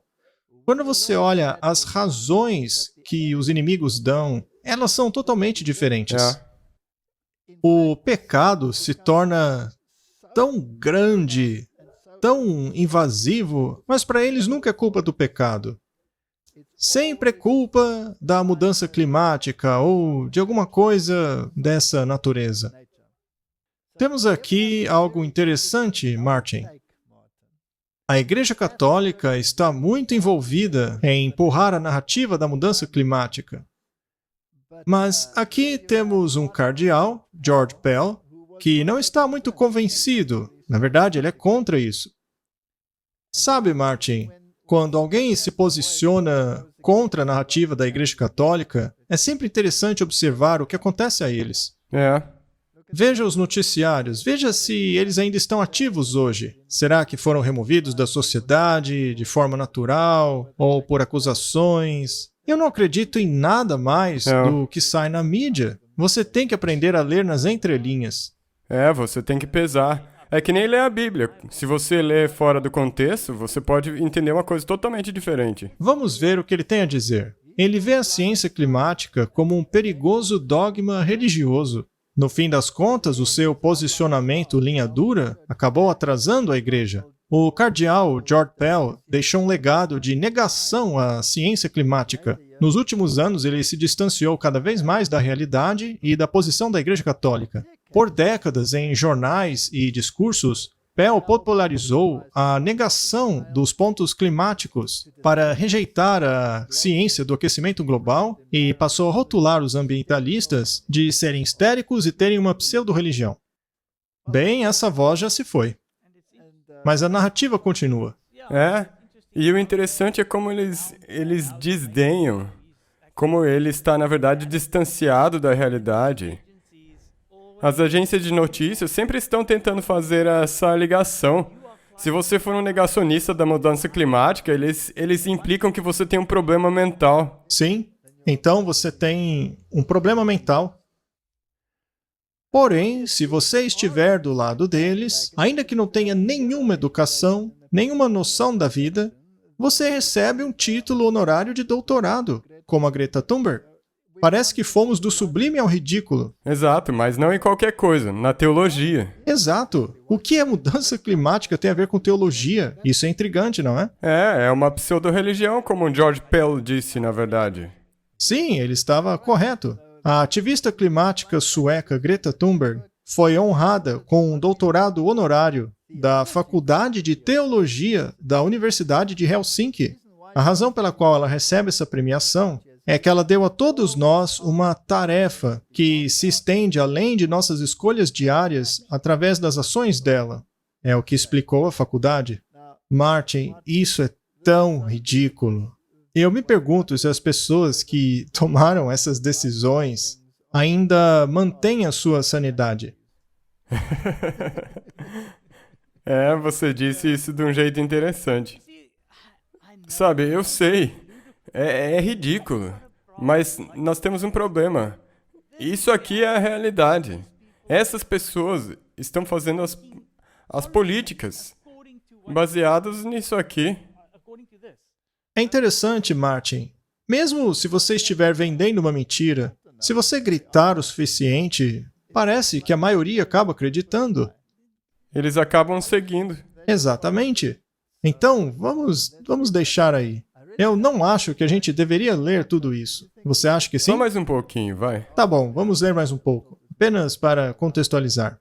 Quando você olha as razões que os inimigos dão, elas são totalmente diferentes. O pecado se torna tão grande, tão invasivo, mas para eles nunca é culpa do pecado. Sempre é culpa da mudança climática ou de alguma coisa dessa natureza. Temos aqui algo interessante, Martin. A Igreja Católica está muito envolvida em empurrar a narrativa da mudança climática. Mas aqui temos um cardeal, George Pell, que não está muito convencido. Na verdade, ele é contra isso. Sabe, Martin, quando alguém se posiciona contra a narrativa da Igreja Católica, é sempre interessante observar o que acontece a eles. Veja os noticiários, veja se eles ainda estão ativos hoje. Será que foram removidos da sociedade de forma natural ou por acusações? Eu não acredito em nada mais do que sai na mídia. Você tem que aprender a ler nas entrelinhas. Você tem que pesar. É que nem ler a Bíblia. Se você ler fora do contexto, você pode entender uma coisa totalmente diferente. Vamos ver o que ele tem a dizer. Ele vê a ciência climática como um perigoso dogma religioso. No fim das contas, o seu posicionamento linha dura acabou atrasando a Igreja. O cardeal George Pell deixou um legado de negação à ciência climática. Nos últimos anos, ele se distanciou cada vez mais da realidade e da posição da Igreja Católica. Por décadas, em jornais e discursos, Pell popularizou a negação dos pontos climáticos para rejeitar a ciência do aquecimento global e passou a rotular os ambientalistas de serem histéricos e terem uma pseudo-religião. Bem, essa voz já se foi. Mas a narrativa continua. E o interessante é como eles desdenham, como ele está, na verdade, distanciado da realidade. As agências de notícias sempre estão tentando fazer essa ligação. Se você for um negacionista da mudança climática, eles implicam que você tem um problema mental. Sim, então você tem um problema mental. Porém, se você estiver do lado deles, ainda que não tenha nenhuma educação, nenhuma noção da vida, você recebe um título honorário de doutorado, como a Greta Thunberg. Parece que fomos do sublime ao ridículo. Exato, mas não em qualquer coisa, na teologia. Exato. O que a mudança climática tem a ver com teologia? Isso é intrigante, não é? É uma pseudo-religião, como o George Pell disse, na verdade. Sim, ele estava correto. A ativista climática sueca Greta Thunberg foi honrada com um doutorado honorário da Faculdade de Teologia da Universidade de Helsinki. A razão pela qual ela recebe essa premiação é que ela deu a todos nós uma tarefa que se estende além de nossas escolhas diárias através das ações dela. É o que explicou a faculdade. Martin, isso é tão ridículo. Eu me pergunto se as pessoas que tomaram essas decisões ainda mantêm a sua sanidade. Você disse isso de um jeito interessante. Sabe, eu sei. É ridículo. Mas nós temos um problema. Isso aqui é a realidade. Essas pessoas estão fazendo as políticas baseadas nisso aqui. É interessante, Martin. Mesmo se você estiver vendendo uma mentira, se você gritar o suficiente, parece que a maioria acaba acreditando. Eles acabam seguindo. Exatamente. Então, vamos deixar aí. Eu não acho que a gente deveria ler tudo isso. Você acha que sim? Só mais um pouquinho, vai. Tá bom, vamos ler mais um pouco. Apenas para contextualizar.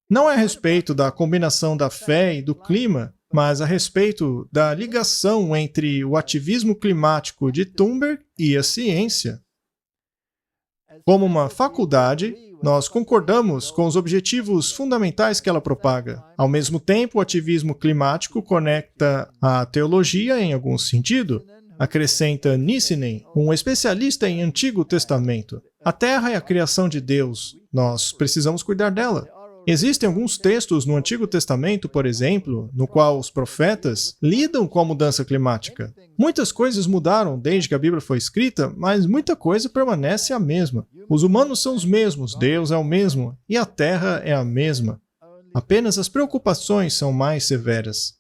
Não é a respeito da combinação da fé e do clima, mas a respeito da ligação entre o ativismo climático de Thunberg e a ciência. Como uma faculdade, nós concordamos com os objetivos fundamentais que ela propaga. Ao mesmo tempo, o ativismo climático conecta a teologia em algum sentido. Acrescenta Nissinen, um especialista em Antigo Testamento. A terra é a criação de Deus. Nós precisamos cuidar dela. Existem alguns textos no Antigo Testamento, por exemplo, no qual os profetas lidam com a mudança climática. Muitas coisas mudaram desde que a Bíblia foi escrita, mas muita coisa permanece a mesma. Os humanos são os mesmos, Deus é o mesmo e a terra é a mesma. Apenas as preocupações são mais severas.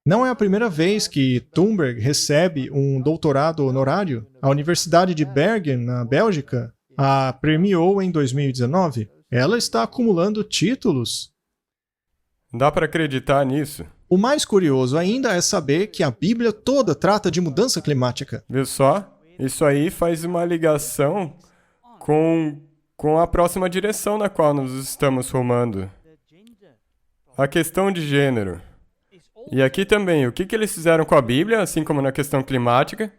Não é a primeira vez que Thunberg recebe um doutorado honorário. A Universidade de Bergen, na Bélgica, a premiou em 2019. Ela está acumulando títulos. Dá para acreditar nisso? O mais curioso ainda é saber que a Bíblia toda trata de mudança climática. Viu só? Isso aí faz uma ligação com a próxima direção na qual nos estamos rumando. A questão de gênero. E aqui também, o que eles fizeram com a Bíblia, assim como na questão climática?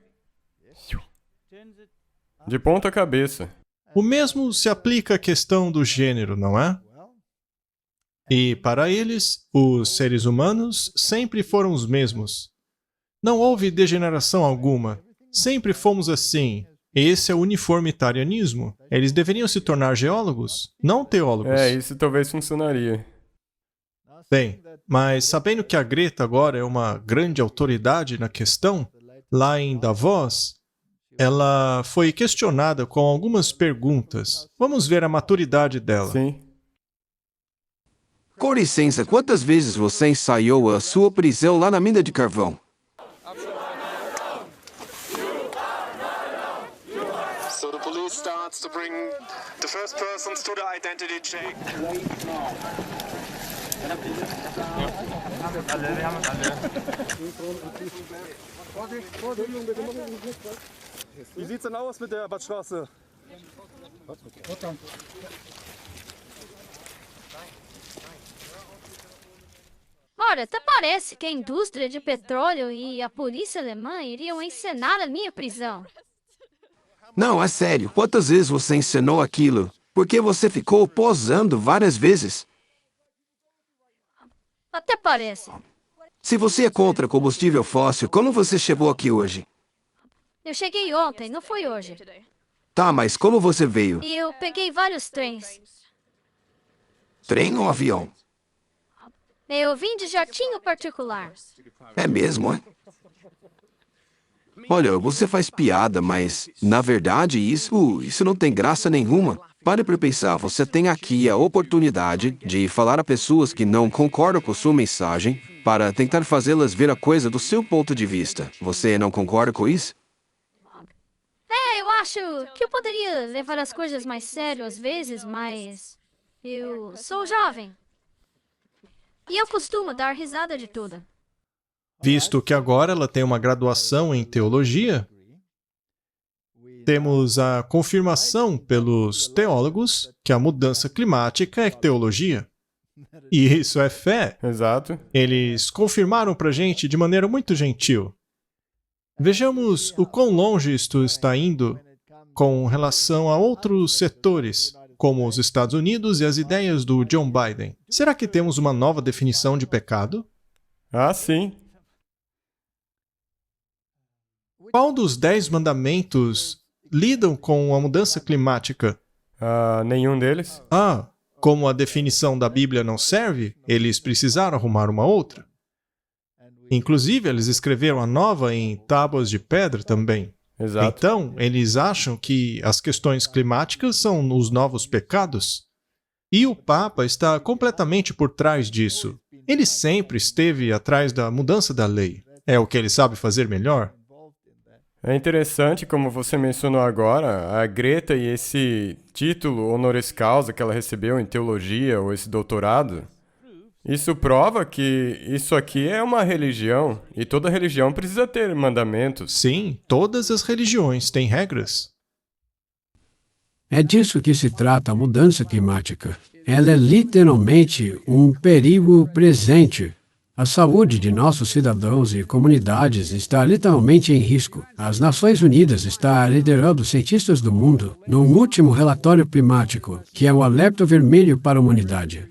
De ponta cabeça. O mesmo se aplica à questão do gênero, não é? E, para eles, os seres humanos sempre foram os mesmos. Não houve degeneração alguma. Sempre fomos assim. Esse é o uniformitarianismo. Eles deveriam se tornar geólogos, não teólogos. Isso talvez funcionaria. Bem, mas sabendo que a Greta agora é uma grande autoridade na questão, lá em Davos, ela foi questionada com algumas perguntas. Vamos ver a maturidade dela. Sim. Com licença, quantas vezes você ensaiou a sua prisão lá na mina de carvão? So the police starts to bring the first persons to the identity check. Wie sieht's denn aus mit der Badstraße? Ora, até parece que a indústria de petróleo e a polícia alemã iriam encenar a minha prisão. Não, é sério. Quantas vezes você encenou aquilo? Porque você ficou posando várias vezes. Até parece. Se você é contra combustível fóssil, como você chegou aqui hoje? Eu cheguei ontem, não foi hoje. Tá, mas como você veio? E eu peguei vários trens. Trem ou avião? Eu vim de jatinho particular. É mesmo, é? Olha, você faz piada, mas, na verdade, isso não tem graça nenhuma. Pare para pensar, você tem aqui a oportunidade de falar a pessoas que não concordam com sua mensagem para tentar fazê-las ver a coisa do seu ponto de vista. Você não concorda com isso? Eu acho que eu poderia levar as coisas mais sério às vezes, mas eu sou jovem. E eu costumo dar risada de tudo. Visto que agora ela tem uma graduação em teologia, Temos a confirmação pelos teólogos que a mudança climática é teologia. E isso é fé. Exato. Eles confirmaram pra gente de maneira muito gentil. Vejamos o quão longe isto está indo com relação a outros setores, como os Estados Unidos e as ideias do John Biden. Será que temos uma nova definição de pecado? Ah, sim. Qual dos 10 mandamentos lidam com a mudança climática? Nenhum deles. Como a definição da Bíblia não serve, eles precisaram arrumar uma outra. Inclusive, eles escreveram a nova em tábuas de pedra também. Exato. Então, eles acham que as questões climáticas são os novos pecados. E o Papa está completamente por trás disso. Ele sempre esteve atrás da mudança da lei. É o que ele sabe fazer melhor. É interessante, como você mencionou agora, a Greta e esse título honoris causa que ela recebeu em teologia, ou esse doutorado, isso prova que isso aqui é uma religião, e toda religião precisa ter mandamentos. Sim, todas as religiões têm regras. É disso que se trata a mudança climática. Ela é literalmente um perigo presente. A saúde de nossos cidadãos e comunidades está literalmente em risco. As Nações Unidas estão liderando cientistas do mundo no último relatório climático, que é o alerta vermelho para a humanidade.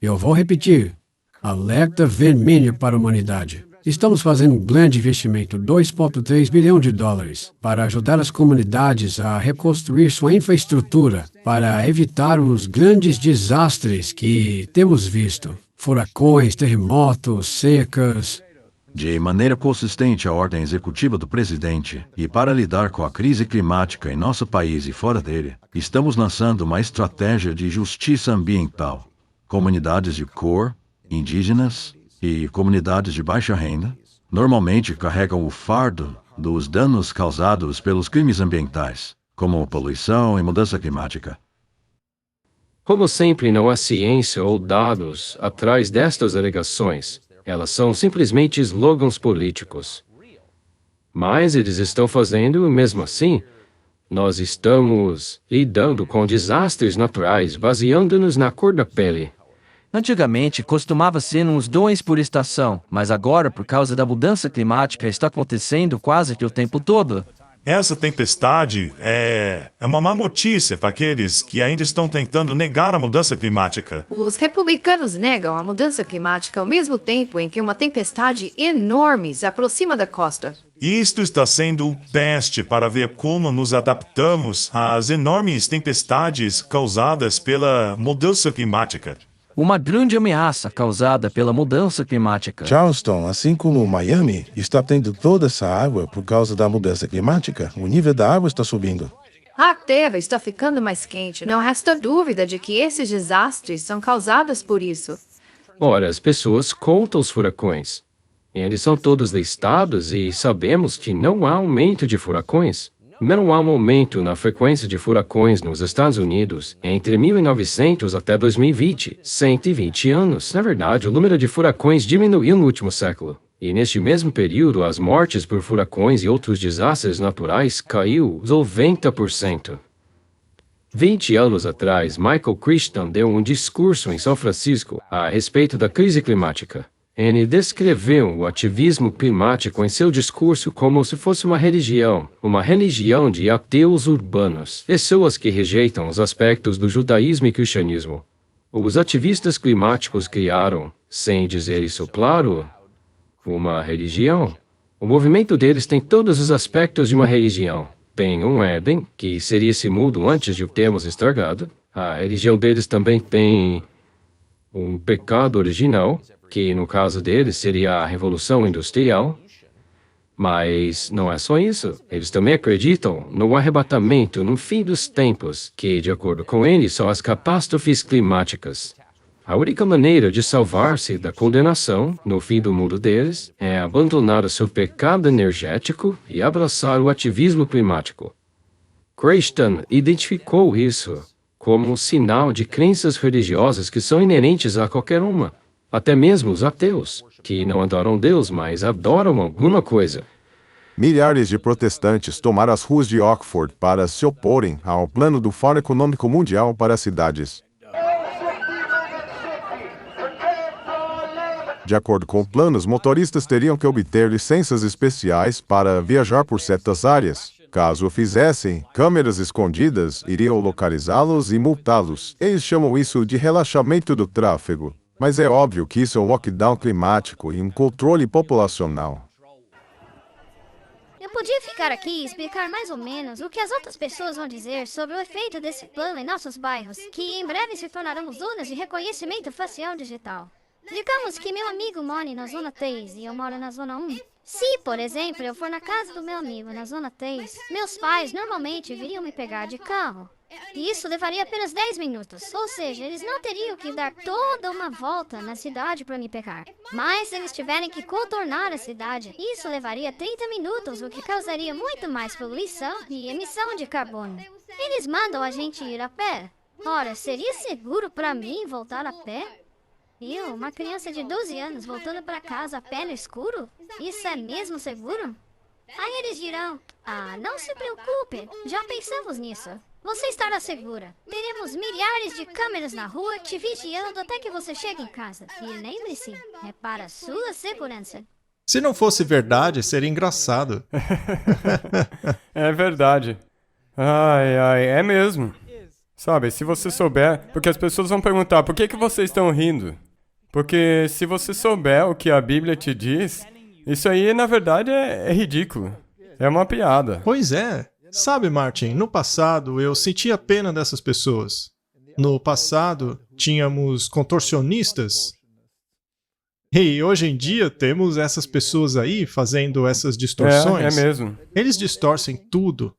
Eu vou repetir. Alerta vermelho para a humanidade. Estamos fazendo um grande investimento, 2,3 bilhões de dólares, para ajudar as comunidades a reconstruir sua infraestrutura, para evitar os grandes desastres que temos visto. Furacões, terremotos, secas. De maneira consistente, a ordem executiva do presidente, e para lidar com a crise climática em nosso país e fora dele, estamos lançando uma estratégia de justiça ambiental. Comunidades de cor, indígenas e comunidades de baixa renda normalmente carregam o fardo dos danos causados pelos crimes ambientais, como poluição e mudança climática. Como sempre, não há ciência ou dados atrás destas alegações. Elas são simplesmente slogans políticos. Mas eles estão fazendo mesmo assim. Nós estamos lidando com desastres naturais baseando-nos na cor da pele. Antigamente costumava ser uns 2 por estação, mas agora, por causa da mudança climática, está acontecendo quase que o tempo todo. Essa tempestade é uma má notícia para aqueles que ainda estão tentando negar a mudança climática. Os republicanos negam a mudança climática ao mesmo tempo em que uma tempestade enorme se aproxima da costa. Isto está sendo um teste para ver como nos adaptamos às enormes tempestades causadas pela mudança climática. Uma grande ameaça causada pela mudança climática. Charleston, assim como Miami, está tendo toda essa água por causa da mudança climática. O nível da água está subindo. A Terra está ficando mais quente. Não resta dúvida de que esses desastres são causados por isso. Ora, as pessoas contam os furacões. Eles são todos listados e sabemos que não há aumento de furacões. Não há um aumento na frequência de furacões nos Estados Unidos entre 1900 até 2020, 120 anos. Na verdade, o número de furacões diminuiu no último século. E neste mesmo período, as mortes por furacões e outros desastres naturais caiu 90%. 20 anos atrás, Michael Crichton deu um discurso em São Francisco a respeito da crise climática. Ele descreveu o ativismo climático em seu discurso como se fosse uma religião de ateus urbanos, pessoas que rejeitam os aspectos do judaísmo e cristianismo. Os ativistas climáticos criaram, sem dizer isso claro, uma religião. O movimento deles tem todos os aspectos de uma religião. Tem um Éden, que seria esse mundo antes de o termos estragado. A religião deles também tem um pecado original, que no caso deles seria a Revolução Industrial. Mas não é só isso. Eles também acreditam no arrebatamento no fim dos tempos, que, de acordo com eles, são as catástrofes climáticas. A única maneira de salvar-se da condenação no fim do mundo deles é abandonar o seu pecado energético e abraçar o ativismo climático. Crichton identificou isso como um sinal de crenças religiosas que são inerentes a qualquer uma. Até mesmo os ateus, que não adoram Deus, mas adoram alguma coisa. Milhares de protestantes tomaram as ruas de Oxford para se oporem ao plano do Fórum Econômico Mundial para as cidades. De acordo com o plano, os motoristas teriam que obter licenças especiais para viajar por certas áreas. Caso o fizessem, câmeras escondidas iriam localizá-los e multá-los. Eles chamam isso de relaxamento do tráfego. Mas é óbvio que isso é um lockdown climático e um controle populacional. Eu podia ficar aqui e explicar mais ou menos o que as outras pessoas vão dizer sobre o efeito desse plano em nossos bairros, que em breve se tornarão zonas de reconhecimento facial digital. Digamos que meu amigo mora na zona 3 e eu moro na zona 1. Se, por exemplo, eu for na casa do meu amigo na zona 3, meus pais normalmente viriam me pegar de carro. E isso levaria apenas 10 minutos, ou seja, eles não teriam que dar toda uma volta na cidade para me pegar. Mas se eles tiverem que contornar a cidade, isso levaria 30 minutos, o que causaria muito mais poluição e emissão de carbono. Eles mandam a gente ir a pé. Ora, seria seguro para mim voltar a pé? Eu, uma criança de 12 anos, voltando para casa a pé no escuro? Isso é mesmo seguro? Aí eles dirão, não se preocupe, já pensamos nisso. Você estará segura. Teremos milhares de câmeras na rua te vigiando até que você chegue em casa. E lembre-se, é para a sua segurança. Se não fosse verdade, seria engraçado. É verdade. Ai, é mesmo. Sabe, se você souber, porque as pessoas vão perguntar, por que vocês estão rindo? Porque se você souber o que a Bíblia te diz, isso aí, na verdade, é ridículo. É uma piada. Pois é. Sabe, Martin, no passado eu sentia pena dessas pessoas. No passado, tínhamos contorcionistas. E hoje em dia temos essas pessoas aí fazendo essas distorções. É mesmo. Eles distorcem tudo.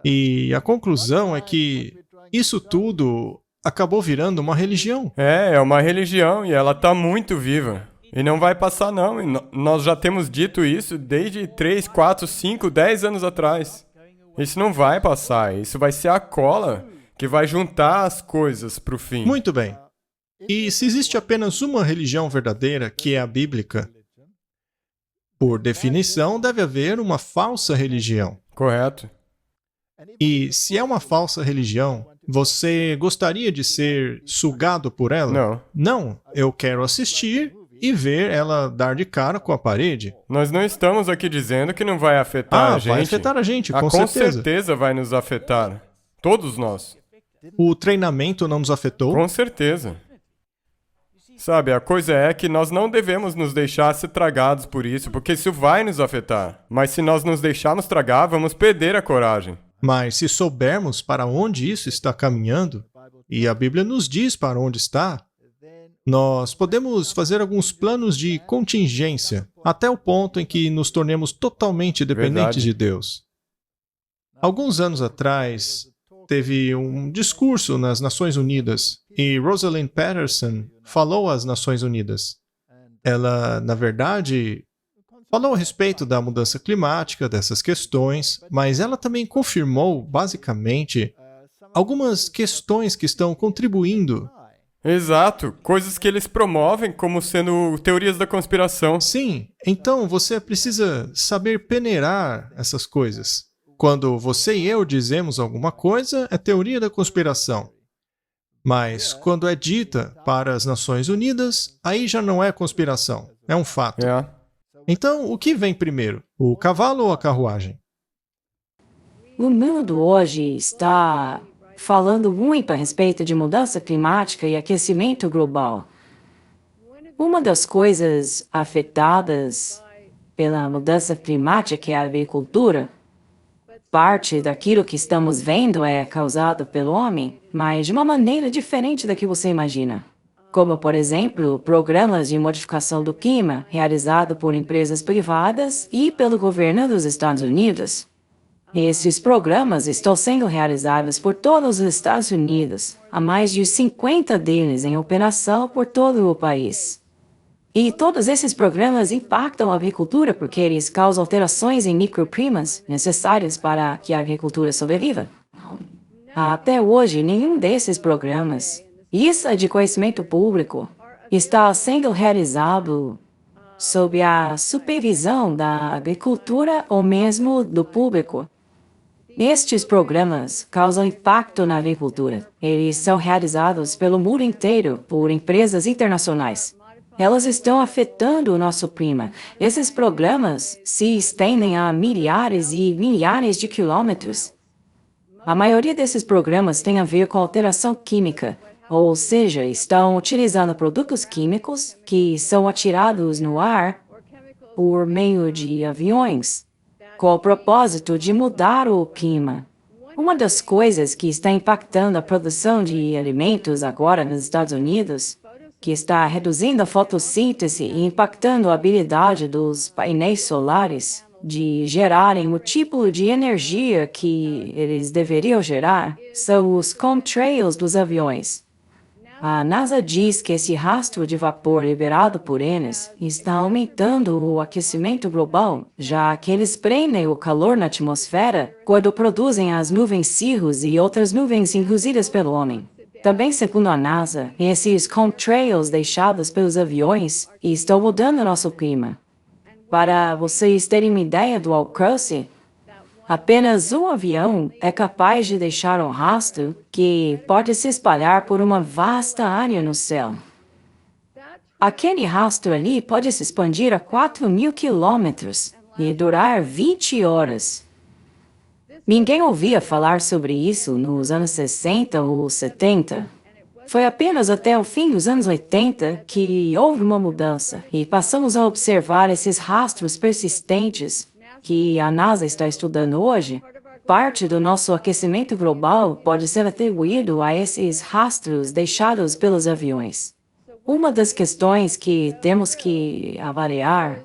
E a conclusão é que isso tudo acabou virando uma religião. É uma religião e ela está muito viva. E não vai passar não. Nós já temos dito isso desde 3, 4, 5, 10 anos atrás. Isso não vai passar. Isso vai ser a cola que vai juntar as coisas para o fim. Muito bem. E se existe apenas uma religião verdadeira, que é a bíblica, por definição, deve haver uma falsa religião. Correto. E se é uma falsa religião, você gostaria de ser sugado por ela? Não. Não, eu quero assistir e ver ela dar de cara com a parede. Nós não estamos aqui dizendo que não vai afetar a gente. Vai afetar a gente, com certeza. Com certeza vai nos afetar. Todos nós. O treinamento não nos afetou? Com certeza. Sabe, a coisa é que nós não devemos nos deixar ser tragados por isso, porque isso vai nos afetar. Mas se nós nos deixarmos tragar, vamos perder a coragem. Mas se soubermos para onde isso está caminhando, e a Bíblia nos diz para onde está, nós podemos fazer alguns planos de contingência, até o ponto em que nos tornemos totalmente dependentes de Deus. Alguns anos atrás, teve um discurso nas Nações Unidas, e Rosalind Patterson falou às Nações Unidas. Ela, na verdade, falou a respeito da mudança climática, dessas questões, mas ela também confirmou, basicamente, algumas questões que estão contribuindo. Exato, coisas que eles promovem como sendo teorias da conspiração. Sim, então você precisa saber peneirar essas coisas. Quando você e eu dizemos alguma coisa, é teoria da conspiração. Mas quando é dita para as Nações Unidas, aí já não é conspiração, é um fato. Então, o que vem primeiro, o cavalo ou a carruagem? O mundo hoje está falando muito a respeito de mudança climática e aquecimento global. Uma das coisas afetadas pela mudança climática é a agricultura. Parte daquilo que estamos vendo é causado pelo homem, mas de uma maneira diferente da que você imagina. Como, por exemplo, programas de modificação do clima realizados por empresas privadas e pelo governo dos Estados Unidos. Esses programas estão sendo realizados por todos os Estados Unidos, há mais de 50 deles em operação por todo o país. E todos esses programas impactam a agricultura porque eles causam alterações em microprimas necessárias para que a agricultura sobreviva. Até hoje, nenhum desses programas, isso é de conhecimento público, está sendo realizado sob a supervisão da agricultura ou mesmo do público. Estes programas causam impacto na agricultura. Eles são realizados pelo mundo inteiro por empresas internacionais. Elas estão afetando o nosso clima. Esses programas se estendem a milhares e milhares de quilômetros. A maioria desses programas tem a ver com alteração química, ou seja, estão utilizando produtos químicos que são atirados no ar por meio de aviões, com o propósito de mudar o clima. Uma das coisas que está impactando a produção de alimentos agora nos Estados Unidos, que está reduzindo a fotossíntese e impactando a habilidade dos painéis solares de gerarem o tipo de energia que eles deveriam gerar, são os contrails dos aviões. A NASA diz que esse rastro de vapor liberado por eles está aumentando o aquecimento global, já que eles prendem o calor na atmosfera quando produzem as nuvens cirrus e outras nuvens induzidas pelo homem. Também, segundo a NASA, esses contrails deixados pelos aviões estão mudando nosso clima. Para vocês terem uma ideia do alcance, apenas um avião é capaz de deixar um rastro que pode se espalhar por uma vasta área no céu. Aquele rastro ali pode se expandir a 4.000 quilômetros e durar 20 horas. Ninguém ouvia falar sobre isso nos anos 60 ou 70. Foi apenas até o fim dos anos 80 que houve uma mudança e passamos a observar esses rastros persistentes que a NASA está estudando hoje. Parte do nosso aquecimento global pode ser atribuído a esses rastros deixados pelos aviões. Uma das questões que temos que avaliar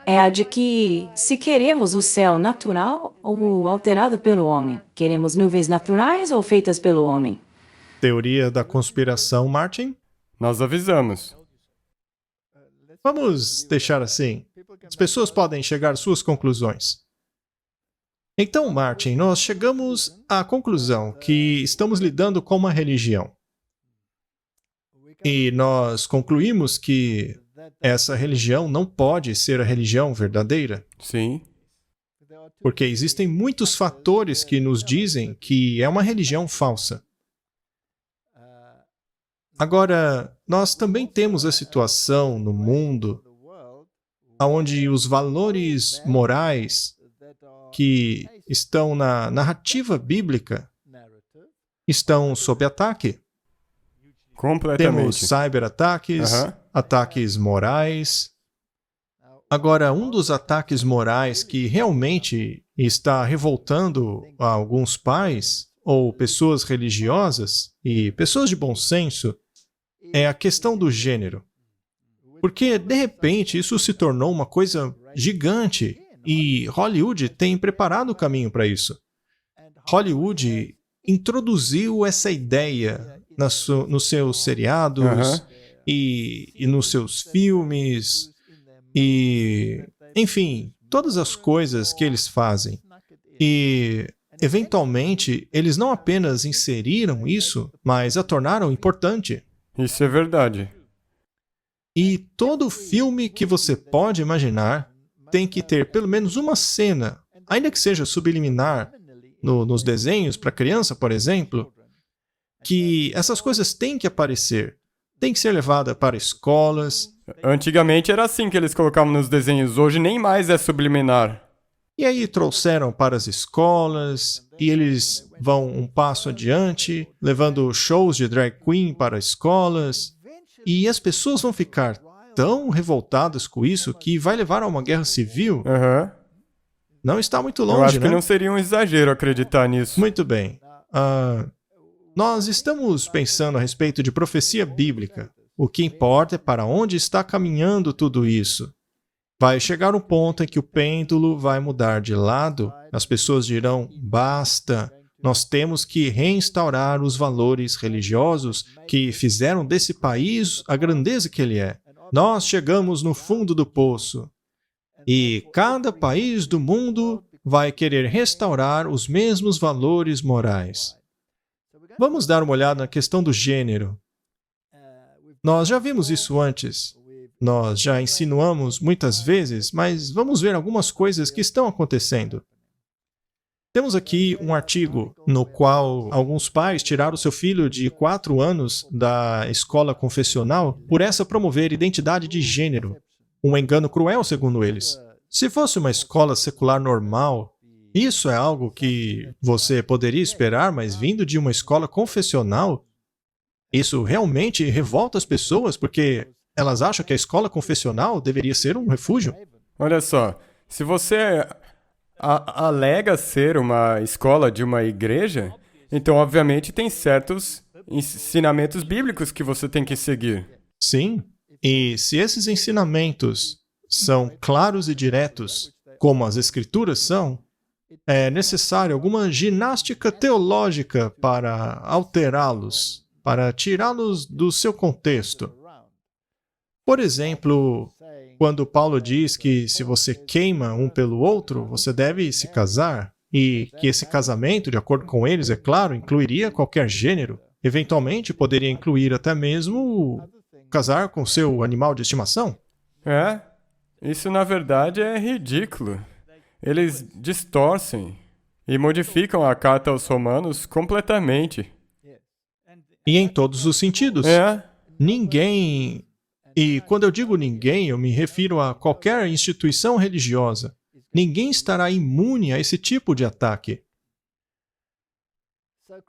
é a de que, se queremos o céu natural ou alterado pelo homem, queremos nuvens naturais ou feitas pelo homem? Teoria da conspiração, Martin? Nós avisamos. Vamos deixar assim. As pessoas podem chegar às suas conclusões. Então, Martin, nós chegamos à conclusão que estamos lidando com uma religião. E nós concluímos que essa religião não pode ser a religião verdadeira. Sim. Porque existem muitos fatores que nos dizem que é uma religião falsa. Agora, nós também temos a situação no mundo onde os valores morais que estão na narrativa bíblica estão sob ataque. Completamente. Temos cyberataques, ataques morais. Agora, um dos ataques morais que realmente está revoltando a alguns pais ou pessoas religiosas e pessoas de bom senso é a questão do gênero. Porque, de repente, isso se tornou uma coisa gigante e Hollywood tem preparado o caminho para isso. Hollywood introduziu essa ideia nos seus seriados e nos seus filmes e, enfim, todas as coisas que eles fazem. E, eventualmente, eles não apenas inseriram isso, mas a tornaram importante. Isso é verdade. E todo filme que você pode imaginar tem que ter pelo menos uma cena, ainda que seja subliminar, nos desenhos para criança, por exemplo, que essas coisas têm que aparecer. Tem que ser levada para escolas. Antigamente era assim que eles colocavam nos desenhos, hoje nem mais é subliminar. E aí trouxeram para as escolas, e eles vão um passo adiante, levando shows de drag queen para escolas, e as pessoas vão ficar tão revoltadas com isso que vai levar a uma guerra civil. Não está muito longe, Eu acho né? que não seria um exagero acreditar nisso. Muito bem. Nós estamos pensando a respeito de profecia bíblica. O que importa é para onde está caminhando tudo isso. Vai chegar um ponto em que o pêndulo vai mudar de lado. As pessoas dirão, basta, nós temos que reinstaurar os valores religiosos que fizeram desse país a grandeza que ele é. Nós chegamos no fundo do poço. E cada país do mundo vai querer restaurar os mesmos valores morais. Vamos dar uma olhada na questão do gênero. Nós já vimos isso antes. Nós já insinuamos muitas vezes, mas vamos ver algumas coisas que estão acontecendo. Temos aqui um artigo no qual alguns pais tiraram seu filho de 4 anos da escola confessional por essa promover identidade de gênero. Um engano cruel, segundo eles. Se fosse uma escola secular normal, isso é algo que você poderia esperar, mas vindo de uma escola confessional, isso realmente revolta as pessoas, porque elas acham que a escola confessional deveria ser um refúgio. Olha só, se você alega ser uma escola de uma igreja, então obviamente tem certos ensinamentos bíblicos que você tem que seguir. Sim, e se esses ensinamentos são claros e diretos, como as Escrituras são, é necessário alguma ginástica teológica para alterá-los, para tirá-los do seu contexto. Por exemplo, quando Paulo diz que se você queima um pelo outro, você deve se casar, e que esse casamento, de acordo com eles, é claro, incluiria qualquer gênero. Eventualmente, poderia incluir até mesmo casar com seu animal de estimação. Isso na verdade é ridículo. Eles distorcem e modificam a carta aos Romanos completamente. E em todos os sentidos. Ninguém... E quando eu digo ninguém, eu me refiro a qualquer instituição religiosa. Ninguém estará imune a esse tipo de ataque.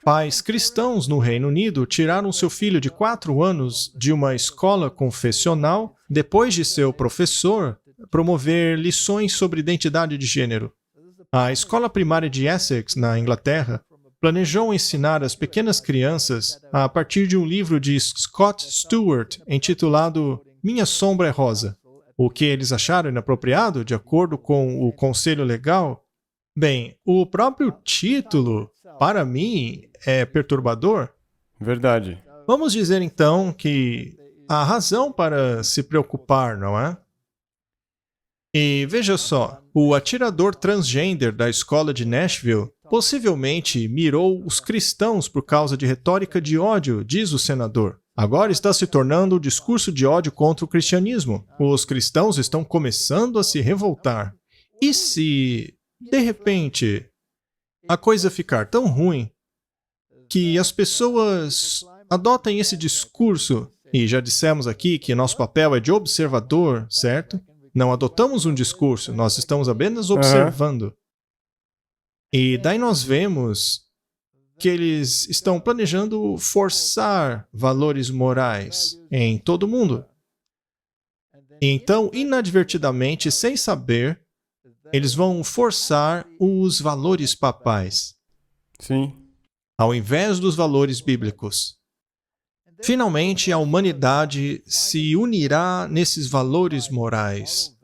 Pais cristãos no Reino Unido tiraram seu filho de 4 anos de uma escola confessional depois de seu professor promover lições sobre identidade de gênero. A escola primária de Essex, na Inglaterra, planejou ensinar as pequenas crianças a partir de um livro de Scott Stewart intitulado Minha Sombra é Rosa. O que eles acharam inapropriado, de acordo com o conselho legal? Bem, o próprio título, para mim, é perturbador. Verdade. Vamos dizer então que há razão para se preocupar, não é? E veja só, o atirador transgender da escola de Nashville possivelmente mirou os cristãos por causa de retórica de ódio, diz o senador. Agora está se tornando um discurso de ódio contra o cristianismo. Os cristãos estão começando a se revoltar. E se, de repente, a coisa ficar tão ruim que as pessoas adotem esse discurso, e já dissemos aqui que nosso papel é de observador, certo? Não adotamos um discurso, nós estamos apenas observando. E daí nós vemos que eles estão planejando forçar valores morais em todo mundo. E então, inadvertidamente, sem saber, eles vão forçar os valores papais. Sim. Ao invés dos valores bíblicos. Finalmente, a humanidade se unirá nesses valores morais.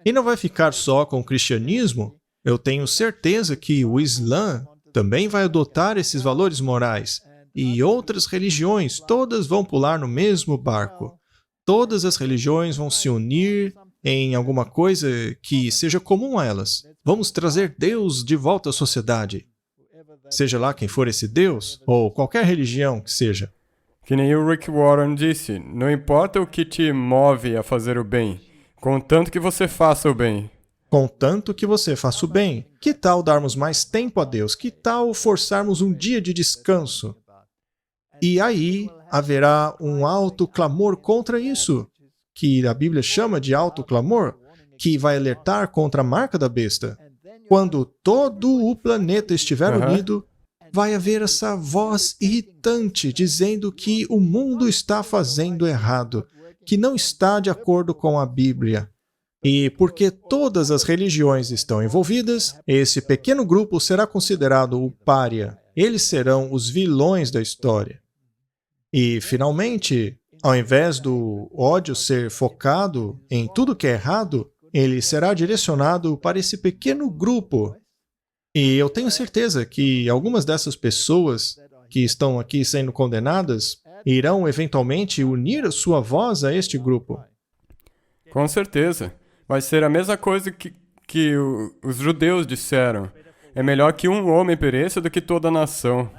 E não vai ficar só com o cristianismo. Eu tenho certeza que o Islã também vai adotar esses valores morais. E outras religiões, todas vão pular no mesmo barco. Todas as religiões vão se unir em alguma coisa que seja comum a elas. Vamos trazer Deus de volta à sociedade. Seja lá quem for esse Deus, ou qualquer religião que seja. Que nem o Rick Warren disse, não importa o que te move a fazer o bem, contanto que você faça o bem. Contanto que você faça o bem. Que tal darmos mais tempo a Deus? Que tal forçarmos um dia de descanso? E aí haverá um alto clamor contra isso, que a Bíblia chama de alto clamor, que vai alertar contra a marca da besta. Quando todo o planeta estiver unido, vai haver essa voz irritante dizendo que o mundo está fazendo errado, que não está de acordo com a Bíblia. E porque todas as religiões estão envolvidas, esse pequeno grupo será considerado o pária. Eles serão os vilões da história. E, finalmente, ao invés do ódio ser focado em tudo que é errado, ele será direcionado para esse pequeno grupo. E eu tenho certeza que algumas dessas pessoas que estão aqui sendo condenadas irão eventualmente unir a sua voz a este grupo. Com certeza. Vai ser a mesma coisa que os judeus disseram. É melhor que um homem pereça do que toda a nação.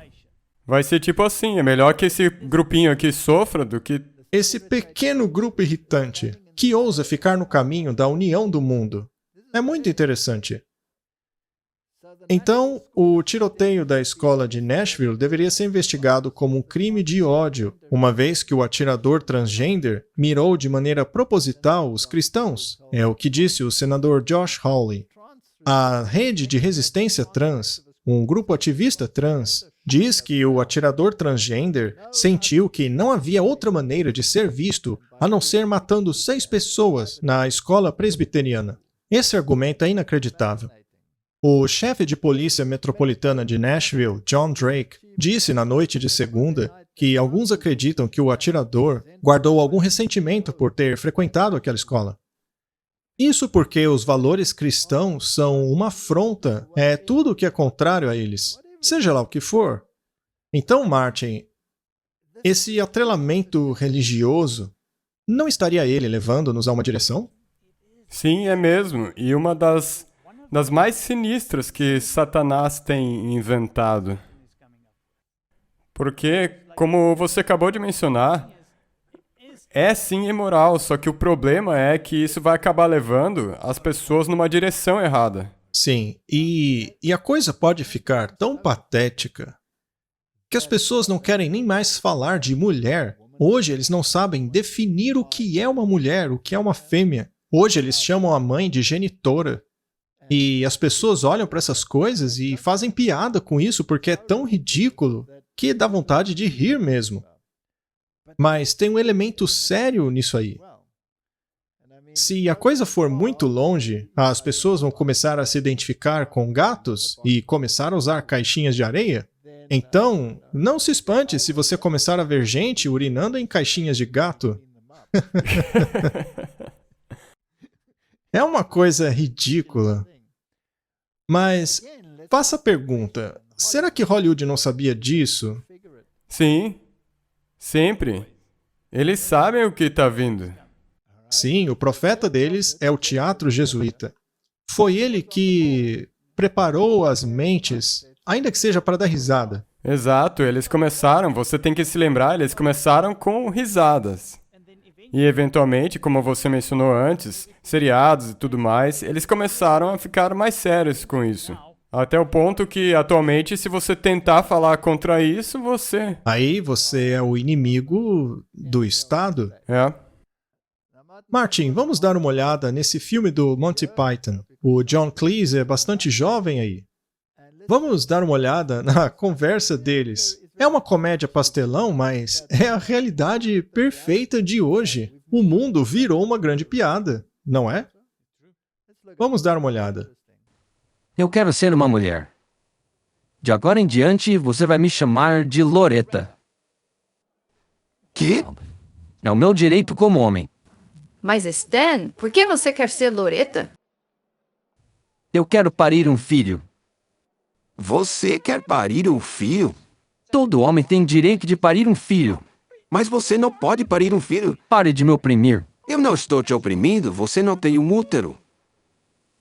Vai ser tipo assim, é melhor que esse grupinho aqui sofra do que... Esse pequeno grupo irritante. que ousa ficar no caminho da união do mundo. É muito interessante. Então, o tiroteio da escola de Nashville deveria ser investigado como um crime de ódio, uma vez que o atirador transgender mirou de maneira proposital os cristãos. É o que disse o senador Josh Hawley. A Rede de Resistência Trans, um grupo ativista trans, diz que o atirador transgender sentiu que não havia outra maneira de ser visto a não ser matando 6 pessoas na escola presbiteriana. Esse argumento é inacreditável. O chefe de polícia metropolitana de Nashville, John Drake, disse na noite de segunda que alguns acreditam que o atirador guardou algum ressentimento por ter frequentado aquela escola. Isso porque os valores cristãos são uma afronta, é tudo o que é contrário a eles, seja lá o que for. Então, Martin, esse atrelamento religioso, não estaria ele levando-nos a uma direção? Sim, é mesmo. E uma das mais sinistras que Satanás tem inventado. Porque, como você acabou de mencionar, é sim imoral, só que o problema é que isso vai acabar levando as pessoas numa direção errada. Sim, e a coisa pode ficar tão patética que as pessoas não querem nem mais falar de mulher. Hoje eles não sabem definir o que é uma mulher, o que é uma fêmea. Hoje eles chamam a mãe de genitora. E as pessoas olham para essas coisas e fazem piada com isso porque é tão ridículo que dá vontade de rir mesmo. Mas tem um elemento sério nisso aí. Se a coisa for muito longe, as pessoas vão começar a se identificar com gatos e começar a usar caixinhas de areia. Então, não se espante se você começar a ver gente urinando em caixinhas de gato. É uma coisa ridícula. Mas, faça a pergunta, será que Hollywood não sabia disso? Sim, sempre. Eles sabem o que está vindo. Sim, o profeta deles é o teatro jesuíta. Foi ele que preparou as mentes, ainda que seja para dar risada. Exato, eles começaram, você tem que se lembrar, eles começaram com risadas. E eventualmente, como você mencionou antes, seriados e tudo mais, eles começaram a ficar mais sérios com isso. Até o ponto que, atualmente, se você tentar falar contra isso, você... Aí você é o inimigo do Estado? É. Martin, vamos dar uma olhada nesse filme do Monty Python. O John Cleese é bastante jovem aí. Vamos dar uma olhada na conversa deles. É uma comédia pastelão, mas é a realidade perfeita de hoje. O mundo virou uma grande piada, não é? Vamos dar uma olhada. Eu quero ser uma mulher. De agora em diante, você vai me chamar de Loreta. Que? É o meu direito como homem. Mas Stan, por que você quer ser Loreta? Eu quero parir um filho. Você quer parir um filho? Todo homem tem direito de parir um filho. Mas você não pode parir um filho. Pare de me oprimir. Eu não estou te oprimindo, você não tem um útero.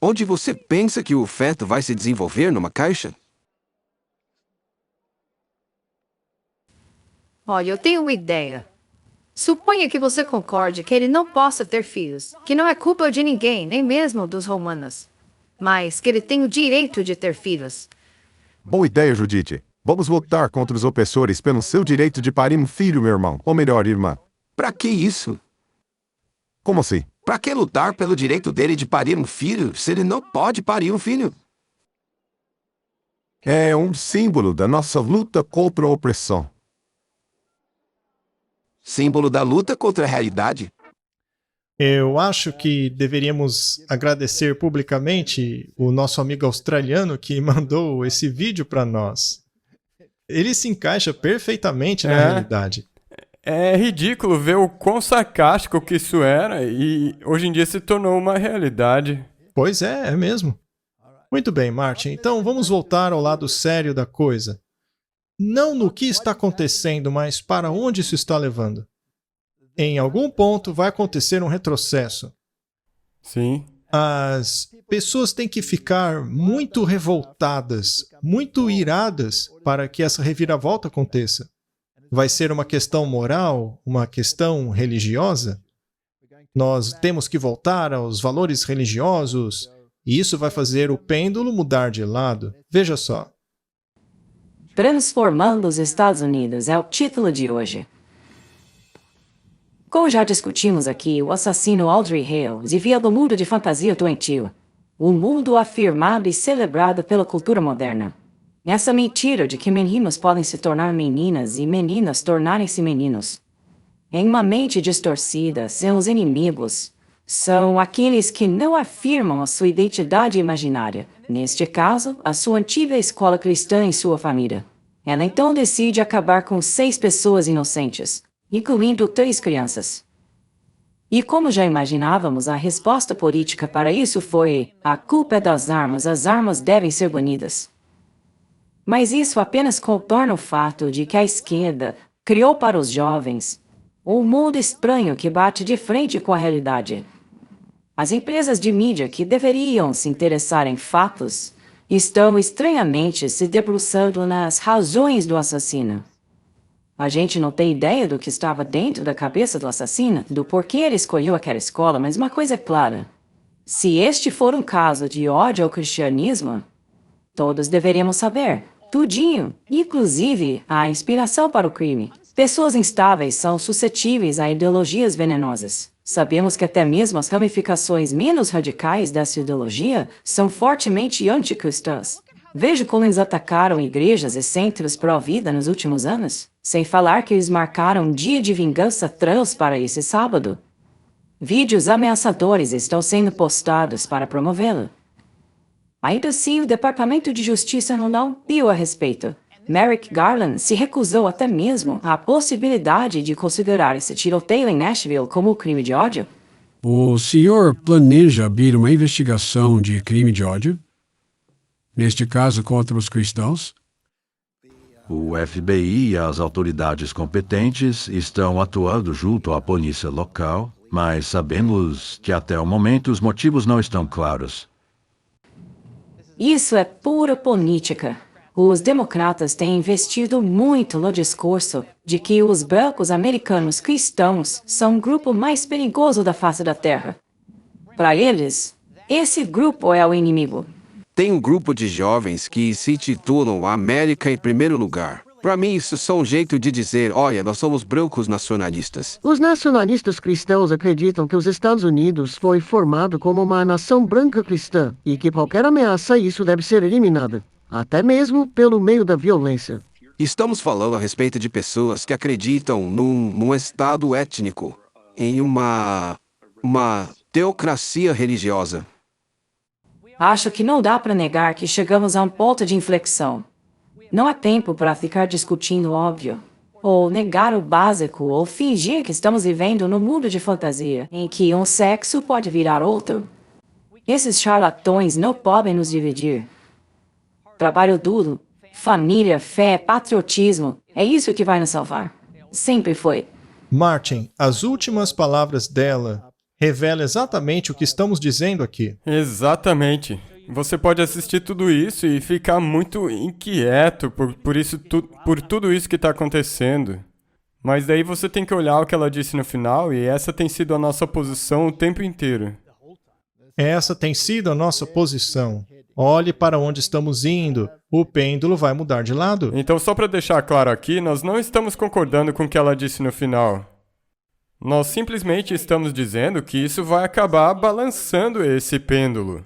Onde você pensa que o feto vai se desenvolver numa caixa? Olha, eu tenho uma ideia. Suponha que você concorde que ele não possa ter filhos, que não é culpa de ninguém, nem mesmo dos romanos, mas que ele tem o direito de ter filhos. Boa ideia, Judite. Vamos lutar contra os opressores pelo seu direito de parir um filho, meu irmão. Ou melhor, irmã. Pra que isso? Como assim? Pra que lutar pelo direito dele de parir um filho, se ele não pode parir um filho? É um símbolo da nossa luta contra a opressão. Símbolo da luta contra a realidade? Eu acho que deveríamos agradecer publicamente o nosso amigo australiano que mandou esse vídeo para nós. Ele se encaixa perfeitamente na realidade. É ridículo ver o quão sarcástico que isso era e hoje em dia se tornou uma realidade. Pois é mesmo. Muito bem, Martin. Então vamos voltar ao lado sério da coisa. Não no que está acontecendo, mas para onde isso está levando. Em algum ponto vai acontecer um retrocesso. Sim. As pessoas têm que ficar muito revoltadas, muito iradas para que essa reviravolta aconteça. Vai ser uma questão moral, uma questão religiosa? Nós temos que voltar aos valores religiosos, e isso vai fazer o pêndulo mudar de lado. Veja só. Transformando os Estados Unidos é o título de hoje. Como já discutimos aqui, o assassino Audrey Hale vivia do mundo de fantasia doentio, o mundo afirmado e celebrado pela cultura moderna. Essa mentira de que meninos podem se tornar meninas e meninas tornarem-se meninos. Em uma mente distorcida, seus inimigos são aqueles que não afirmam a sua identidade imaginária, neste caso, a sua antiga escola cristã em sua família. Ela então decide acabar com 6 pessoas inocentes, incluindo 3 crianças. E como já imaginávamos, a resposta política para isso foi: a culpa é das armas, as armas devem ser banidas. Mas isso apenas contorna o fato de que a esquerda criou para os jovens um mundo estranho que bate de frente com a realidade. As empresas de mídia que deveriam se interessar em fatos estão estranhamente se debruçando nas razões do assassino. A gente não tem ideia do que estava dentro da cabeça do assassino, do porquê ele escolheu aquela escola, mas uma coisa é clara. Se este for um caso de ódio ao cristianismo, todos deveríamos saber, tudinho, inclusive a inspiração para o crime. Pessoas instáveis são suscetíveis a ideologias venenosas. Sabemos que até mesmo as ramificações menos radicais dessa ideologia são fortemente anticristãs. Veja como eles atacaram igrejas e centros pró-vida nos últimos anos, sem falar que eles marcaram um dia de vingança trans para esse sábado. Vídeos ameaçadores estão sendo postados para promovê-lo. Ainda assim, o Departamento de Justiça não viu a respeito. Merrick Garland se recusou até mesmo à possibilidade de considerar esse tiroteio em Nashville como crime de ódio. O senhor planeja abrir uma investigação de crime de ódio? Neste caso, contra os cristãos? O FBI e as autoridades competentes estão atuando junto à polícia local, mas sabemos que até o momento os motivos não estão claros. Isso é pura política. Os democratas têm investido muito no discurso de que os brancos americanos cristãos são o grupo mais perigoso da face da Terra. Para eles, esse grupo é o inimigo. Tem um grupo de jovens que se titulam América em primeiro lugar. Para mim, isso é só um jeito de dizer: olha, nós somos brancos nacionalistas. Os nacionalistas cristãos acreditam que os Estados Unidos foi formado como uma nação branca cristã e que qualquer ameaça a isso deve ser eliminada, até mesmo pelo meio da violência. Estamos falando a respeito de pessoas que acreditam num estado étnico, em uma teocracia religiosa. Acho que não dá para negar que chegamos a um ponto de inflexão. Não há tempo para ficar discutindo o óbvio, ou negar o básico, ou fingir que estamos vivendo num mundo de fantasia, em que um sexo pode virar outro. Esses charlatões não podem nos dividir. Trabalho duro, família, fé, patriotismo, é isso que vai nos salvar. Sempre foi. Martin, as últimas palavras dela revelam exatamente o que estamos dizendo aqui. Exatamente. Você pode assistir tudo isso e ficar muito inquieto por tudo isso que está acontecendo. Mas daí você tem que olhar o que ela disse no final, e essa tem sido a nossa posição o tempo inteiro. Essa tem sido a nossa posição. Olhe para onde estamos indo. O pêndulo vai mudar de lado. Então, só para deixar claro aqui, nós não estamos concordando com o que ela disse no final. Nós simplesmente estamos dizendo que isso vai acabar balançando esse pêndulo.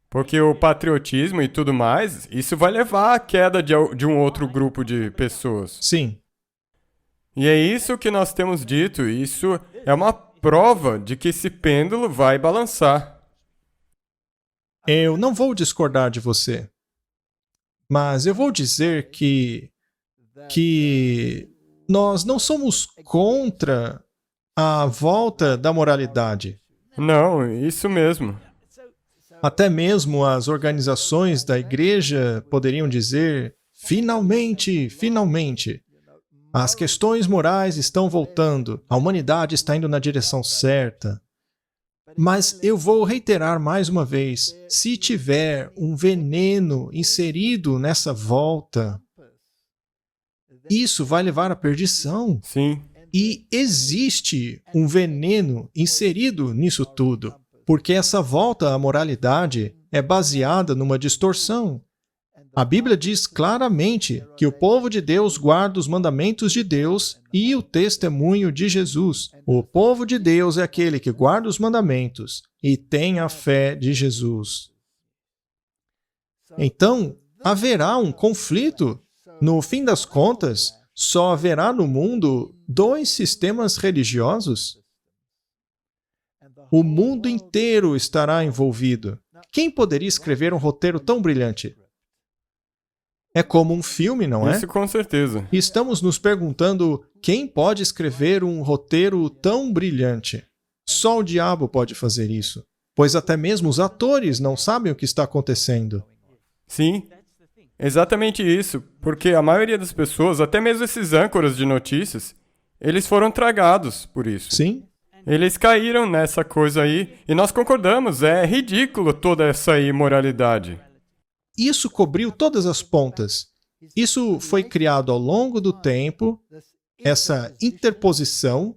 Porque o patriotismo e tudo mais, isso vai levar à queda de um outro grupo de pessoas. Sim. E é isso que nós temos dito. Isso é uma prova de que esse pêndulo vai balançar. Eu não vou discordar de você. Mas eu vou dizer que nós não somos contra a volta da moralidade. Não, isso mesmo. Até mesmo as organizações da igreja poderiam dizer: finalmente, finalmente, as questões morais estão voltando, a humanidade está indo na direção certa. Mas eu vou reiterar mais uma vez, se tiver um veneno inserido nessa volta, isso vai levar à perdição. Sim. E existe um veneno inserido nisso tudo, porque essa volta à moralidade é baseada numa distorção. A Bíblia diz claramente que o povo de Deus guarda os mandamentos de Deus e o testemunho de Jesus. O povo de Deus é aquele que guarda os mandamentos e tem a fé de Jesus. Então, haverá um conflito. No fim das contas, só haverá no mundo 2 sistemas religiosos. O mundo inteiro estará envolvido. Quem poderia escrever um roteiro tão brilhante? É como um filme, não é? Isso com certeza. Estamos nos perguntando quem pode escrever um roteiro tão brilhante. Só o diabo pode fazer isso, pois até mesmo os atores não sabem o que está acontecendo. Sim, exatamente isso, porque a maioria das pessoas, até mesmo esses âncoras de notícias, eles foram tragados por isso. Sim. Eles caíram nessa coisa aí, e nós concordamos, é ridículo toda essa imoralidade. Isso cobriu todas as pontas. Isso foi criado ao longo do tempo, essa interposição,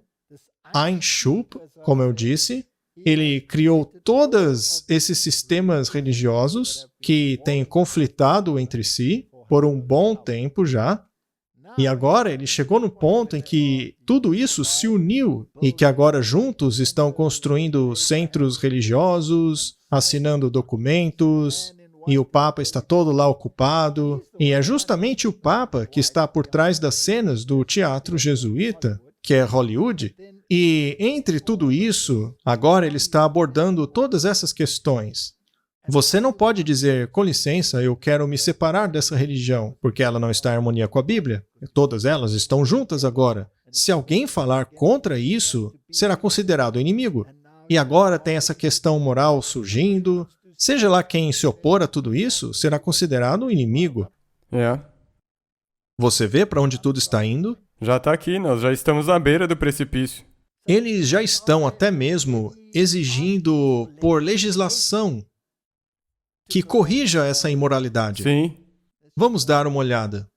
Einschub, como eu disse, ele criou todos esses sistemas religiosos que têm conflitado entre si por um bom tempo já, e agora ele chegou no ponto em que tudo isso se uniu e que agora juntos estão construindo centros religiosos, assinando documentos, e o Papa está todo lá ocupado. E é justamente o Papa que está por trás das cenas do teatro jesuíta, que é Hollywood. E entre tudo isso, agora ele está abordando todas essas questões. Você não pode dizer, com licença, eu quero me separar dessa religião, porque ela não está em harmonia com a Bíblia. Todas elas estão juntas agora. Se alguém falar contra isso, será considerado inimigo. E agora tem essa questão moral surgindo. Seja lá quem se opor a tudo isso, será considerado um inimigo. É. Você vê para onde tudo está indo? Já está aqui, nós já estamos à beira do precipício. Eles já estão até mesmo exigindo por legislação que corrija essa imoralidade. Sim. Vamos dar uma olhada.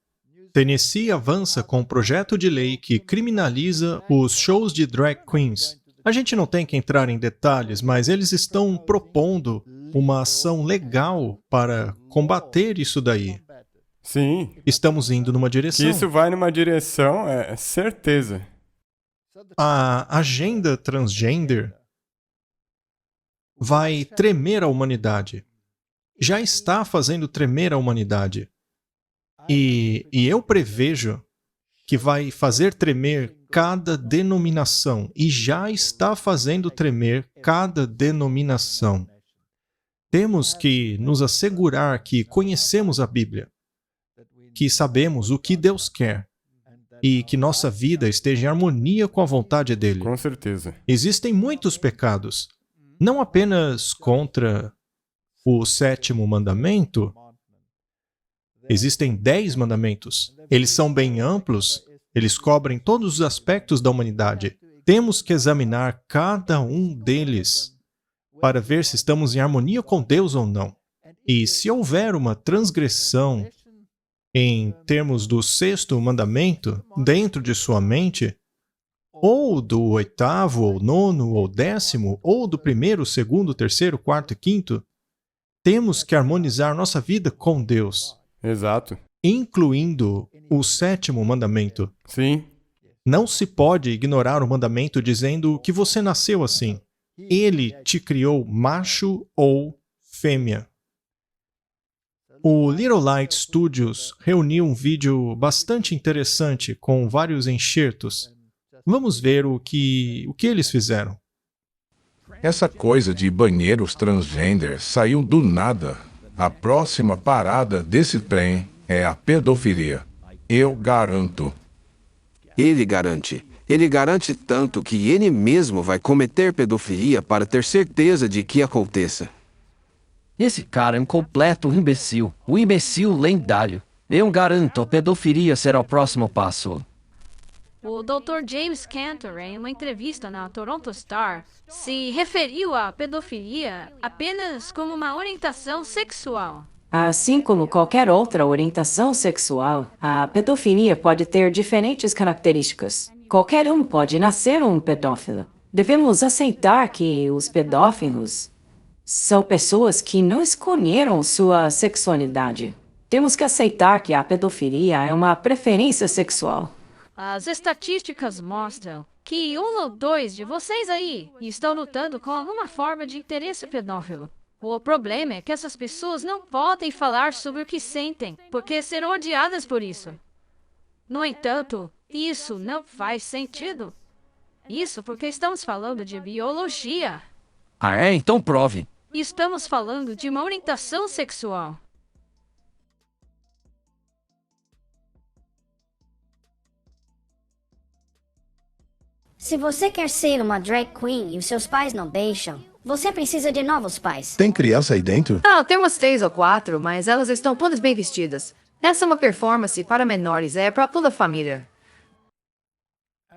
Tennessee avança com um projeto de lei que criminaliza os shows de drag queens. A gente não tem que entrar em detalhes, mas eles estão propondo uma ação legal para combater isso daí. Sim. Estamos indo numa direção. Que isso vai numa direção, é certeza. A agenda transgender vai tremer a humanidade. Já está fazendo tremer a humanidade. E eu prevejo que vai fazer tremer cada denominação. E já está fazendo tremer cada denominação. Temos que nos assegurar que conhecemos a Bíblia, que sabemos o que Deus quer e que nossa vida esteja em harmonia com a vontade dele. Com certeza. Existem muitos pecados, não apenas contra o 7º mandamento. Existem 10 mandamentos. Eles são bem amplos, eles cobrem todos os aspectos da humanidade. Temos que examinar cada um deles para ver se estamos em harmonia com Deus ou não. E se houver uma transgressão em termos do 6º mandamento dentro de sua mente, ou do 8º, ou 9º, ou 10º, ou do 1º, 2º, 3º, 4º e 5º, temos que harmonizar nossa vida com Deus. Exato. Incluindo o 7º mandamento. Sim. Não se pode ignorar o mandamento dizendo que você nasceu assim. Ele te criou macho ou fêmea. O Little Light Studios reuniu um vídeo bastante interessante com vários enxertos. Vamos ver o que eles fizeram. Essa coisa de banheiros transgender saiu do nada. A próxima parada desse trem é a pedofilia. Eu garanto. Ele garante. Ele garante tanto que ele mesmo vai cometer pedofilia para ter certeza de que aconteça. Esse cara é um completo imbecil. O imbecil lendário. Eu garanto, a pedofilia será o próximo passo. O Dr. James Cantor, em uma entrevista na Toronto Star, se referiu à pedofilia apenas como uma orientação sexual. Assim como qualquer outra orientação sexual, a pedofilia pode ter diferentes características. qualquer um pode nascer um pedófilo. Devemos aceitar que os pedófilos são pessoas que não escolheram sua sexualidade. Temos que aceitar que a pedofilia é uma preferência sexual. As estatísticas mostram que 1 ou 2 de vocês aí estão lutando com alguma forma de interesse pedófilo. O problema é que essas pessoas não podem falar sobre o que sentem, porque serão odiadas por isso. No entanto, isso não faz sentido. Isso porque estamos falando de biologia. Ah, é? Então prove. Estamos falando de uma orientação sexual. Se você quer ser uma drag queen e os seus pais não deixam, você precisa de novos pais. Tem criança aí dentro? Tem umas 3 ou 4, mas elas estão todas bem vestidas. Essa é uma performance para menores, é para toda a família.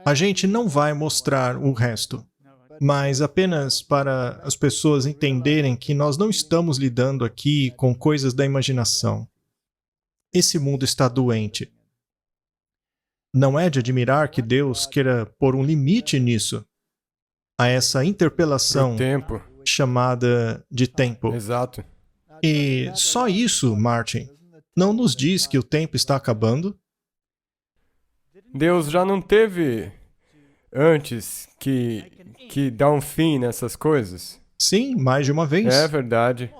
A gente não vai mostrar o resto, mas apenas para as pessoas entenderem que nós não estamos lidando aqui com coisas da imaginação. Esse mundo está doente. Não é de admirar que Deus queira pôr um limite nisso, a essa interpelação chamada de tempo. Exato. E só isso, Martin, não nos diz que o tempo está acabando? Deus já não teve antes que dar um fim nessas coisas? Sim, mais de uma vez. É verdade.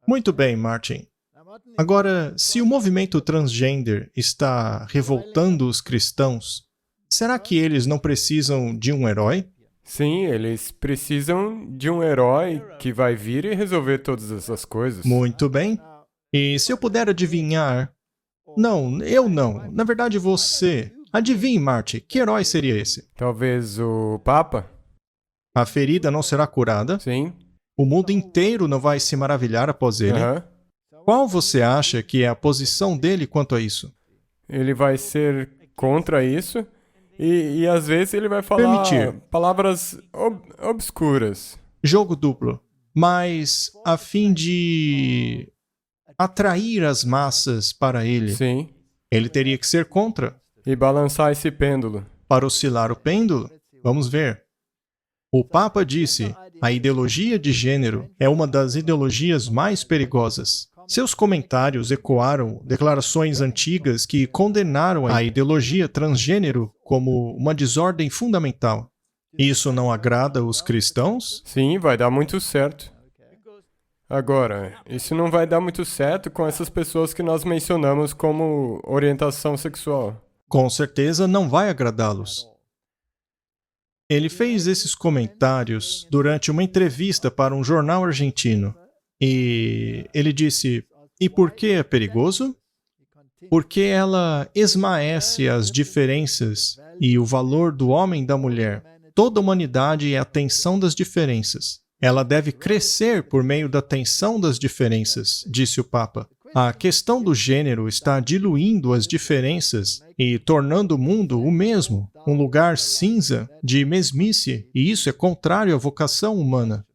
Muito bem, Martin. Agora, se o movimento transgender está revoltando os cristãos, será que eles não precisam de um herói? Sim, eles precisam de um herói que vai vir e resolver todas essas coisas. Muito bem. E se eu puder adivinhar... Não, eu não. Na verdade, você. Adivinhe, Marty, que herói seria esse? Talvez o Papa? A ferida não será curada? Sim. O mundo inteiro não vai se maravilhar após ele? Qual você acha que é a posição dele quanto a isso? Ele vai ser contra isso e às vezes ele vai falar palavras obscuras. Jogo duplo. Mas a fim de atrair as massas para ele, sim, ele teria que ser contra. E balançar esse pêndulo. Para oscilar o pêndulo? Vamos ver. O Papa disse, a ideologia de gênero é uma das ideologias mais perigosas. Seus comentários ecoaram declarações antigas que condenaram a ideologia transgênero como uma desordem fundamental. Isso não agrada os cristãos? Sim, vai dar muito certo. Agora, isso não vai dar muito certo com essas pessoas que nós mencionamos como orientação sexual. Com certeza não vai agradá-los. Ele fez esses comentários durante uma entrevista para um jornal argentino. E ele disse, e por que é perigoso? Porque ela esmaece as diferenças e o valor do homem e da mulher. Toda a humanidade é a tensão das diferenças. Ela deve crescer por meio da tensão das diferenças, disse o Papa. A questão do gênero está diluindo as diferenças e tornando o mundo o mesmo, um lugar cinza de mesmice, e isso é contrário à vocação humana.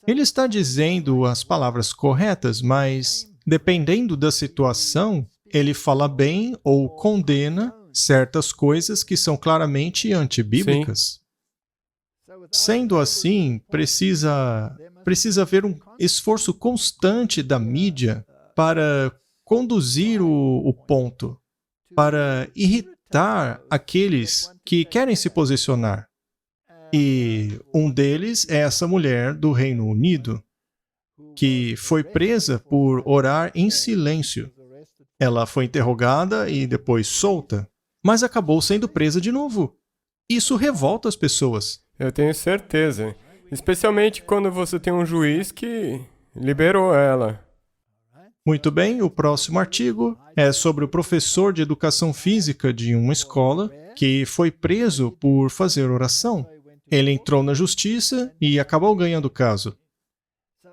Ele está dizendo as palavras corretas, mas, dependendo da situação, ele fala bem ou condena certas coisas que são claramente antibíblicas. Sendo assim, precisa haver um esforço constante da mídia para conduzir o ponto, para irritar aqueles que querem se posicionar. E um deles é essa mulher do Reino Unido, que foi presa por orar em silêncio. Ela foi interrogada e depois solta, mas acabou sendo presa de novo. Isso revolta as pessoas. Eu tenho certeza. Especialmente quando você tem um juiz que liberou ela. Muito bem, o próximo artigo é sobre o professor de educação física de uma escola que foi preso por fazer oração. Ele entrou na justiça e acabou ganhando o caso.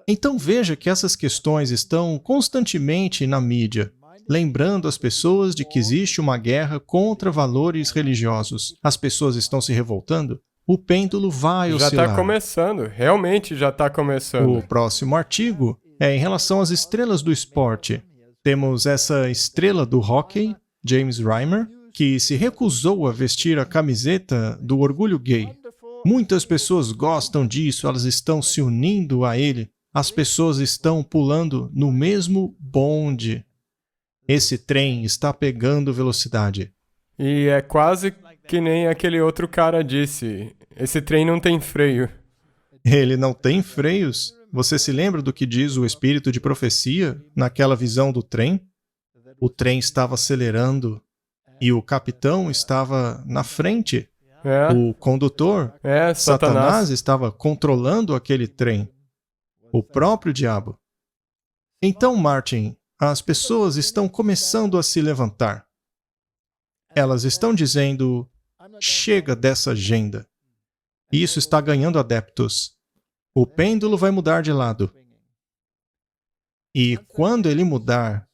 Então veja que essas questões estão constantemente na mídia, lembrando as pessoas de que existe uma guerra contra valores religiosos. As pessoas estão se revoltando. O pêndulo vai oscilar. Já está começando, realmente já está começando. O próximo artigo é em relação às estrelas do esporte. Temos essa estrela do hóquei, James Reimer, que se recusou a vestir a camiseta do orgulho gay. Muitas pessoas gostam disso, elas estão se unindo a ele. As pessoas estão pulando no mesmo bonde. Esse trem está pegando velocidade. E é quase que nem aquele outro cara disse. Esse trem não tem freio. Ele não tem freios. Você se lembra do que diz o espírito de profecia naquela visão do trem? O trem estava acelerando e o capitão estava na frente. O condutor, Satanás, estava controlando aquele trem. O próprio diabo. Então, Martin, as pessoas estão começando a se levantar. Elas estão dizendo, chega dessa agenda. Isso está ganhando adeptos. O pêndulo vai mudar de lado. E quando ele mudar,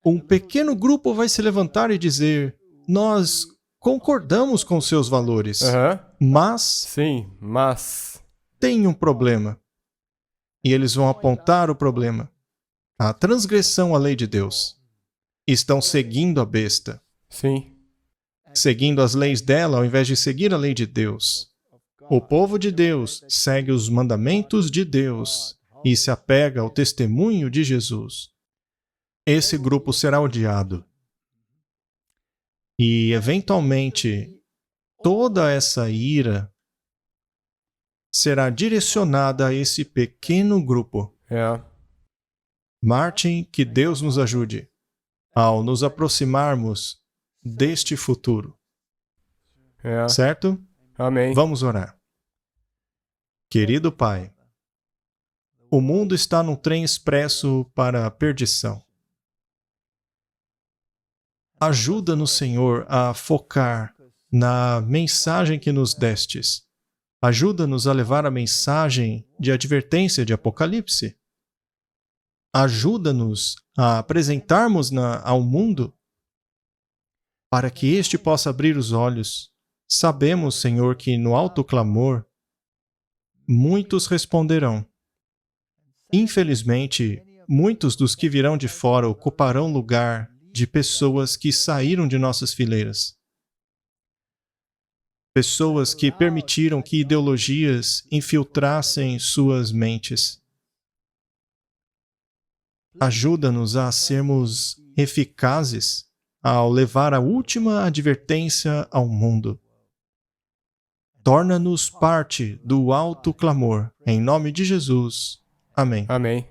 um pequeno grupo vai se levantar e dizer, nós concordamos com seus valores, mas... Sim, mas... tem um problema. E eles vão apontar o problema. A transgressão à lei de Deus. Estão seguindo a besta. Sim. Seguindo as leis dela ao invés de seguir a lei de Deus. O povo de Deus segue os mandamentos de Deus e se apega ao testemunho de Jesus. Esse grupo será odiado. E, eventualmente, toda essa ira será direcionada a esse pequeno grupo. Martin, que Deus nos ajude ao nos aproximarmos deste futuro. Certo? Amém. Vamos orar. Querido Pai, o mundo está num trem expresso para a perdição. Ajuda-nos, Senhor, a focar na mensagem que nos destes. Ajuda-nos a levar a mensagem de advertência de Apocalipse. Ajuda-nos a apresentarmos ao mundo para que este possa abrir os olhos. Sabemos, Senhor, que no alto clamor, muitos responderão. Infelizmente, muitos dos que virão de fora ocuparão lugar de pessoas que saíram de nossas fileiras. Pessoas que permitiram que ideologias infiltrassem suas mentes. Ajuda-nos a sermos eficazes ao levar a última advertência ao mundo. Torna-nos parte do alto clamor. Em nome de Jesus. Amém. Amém.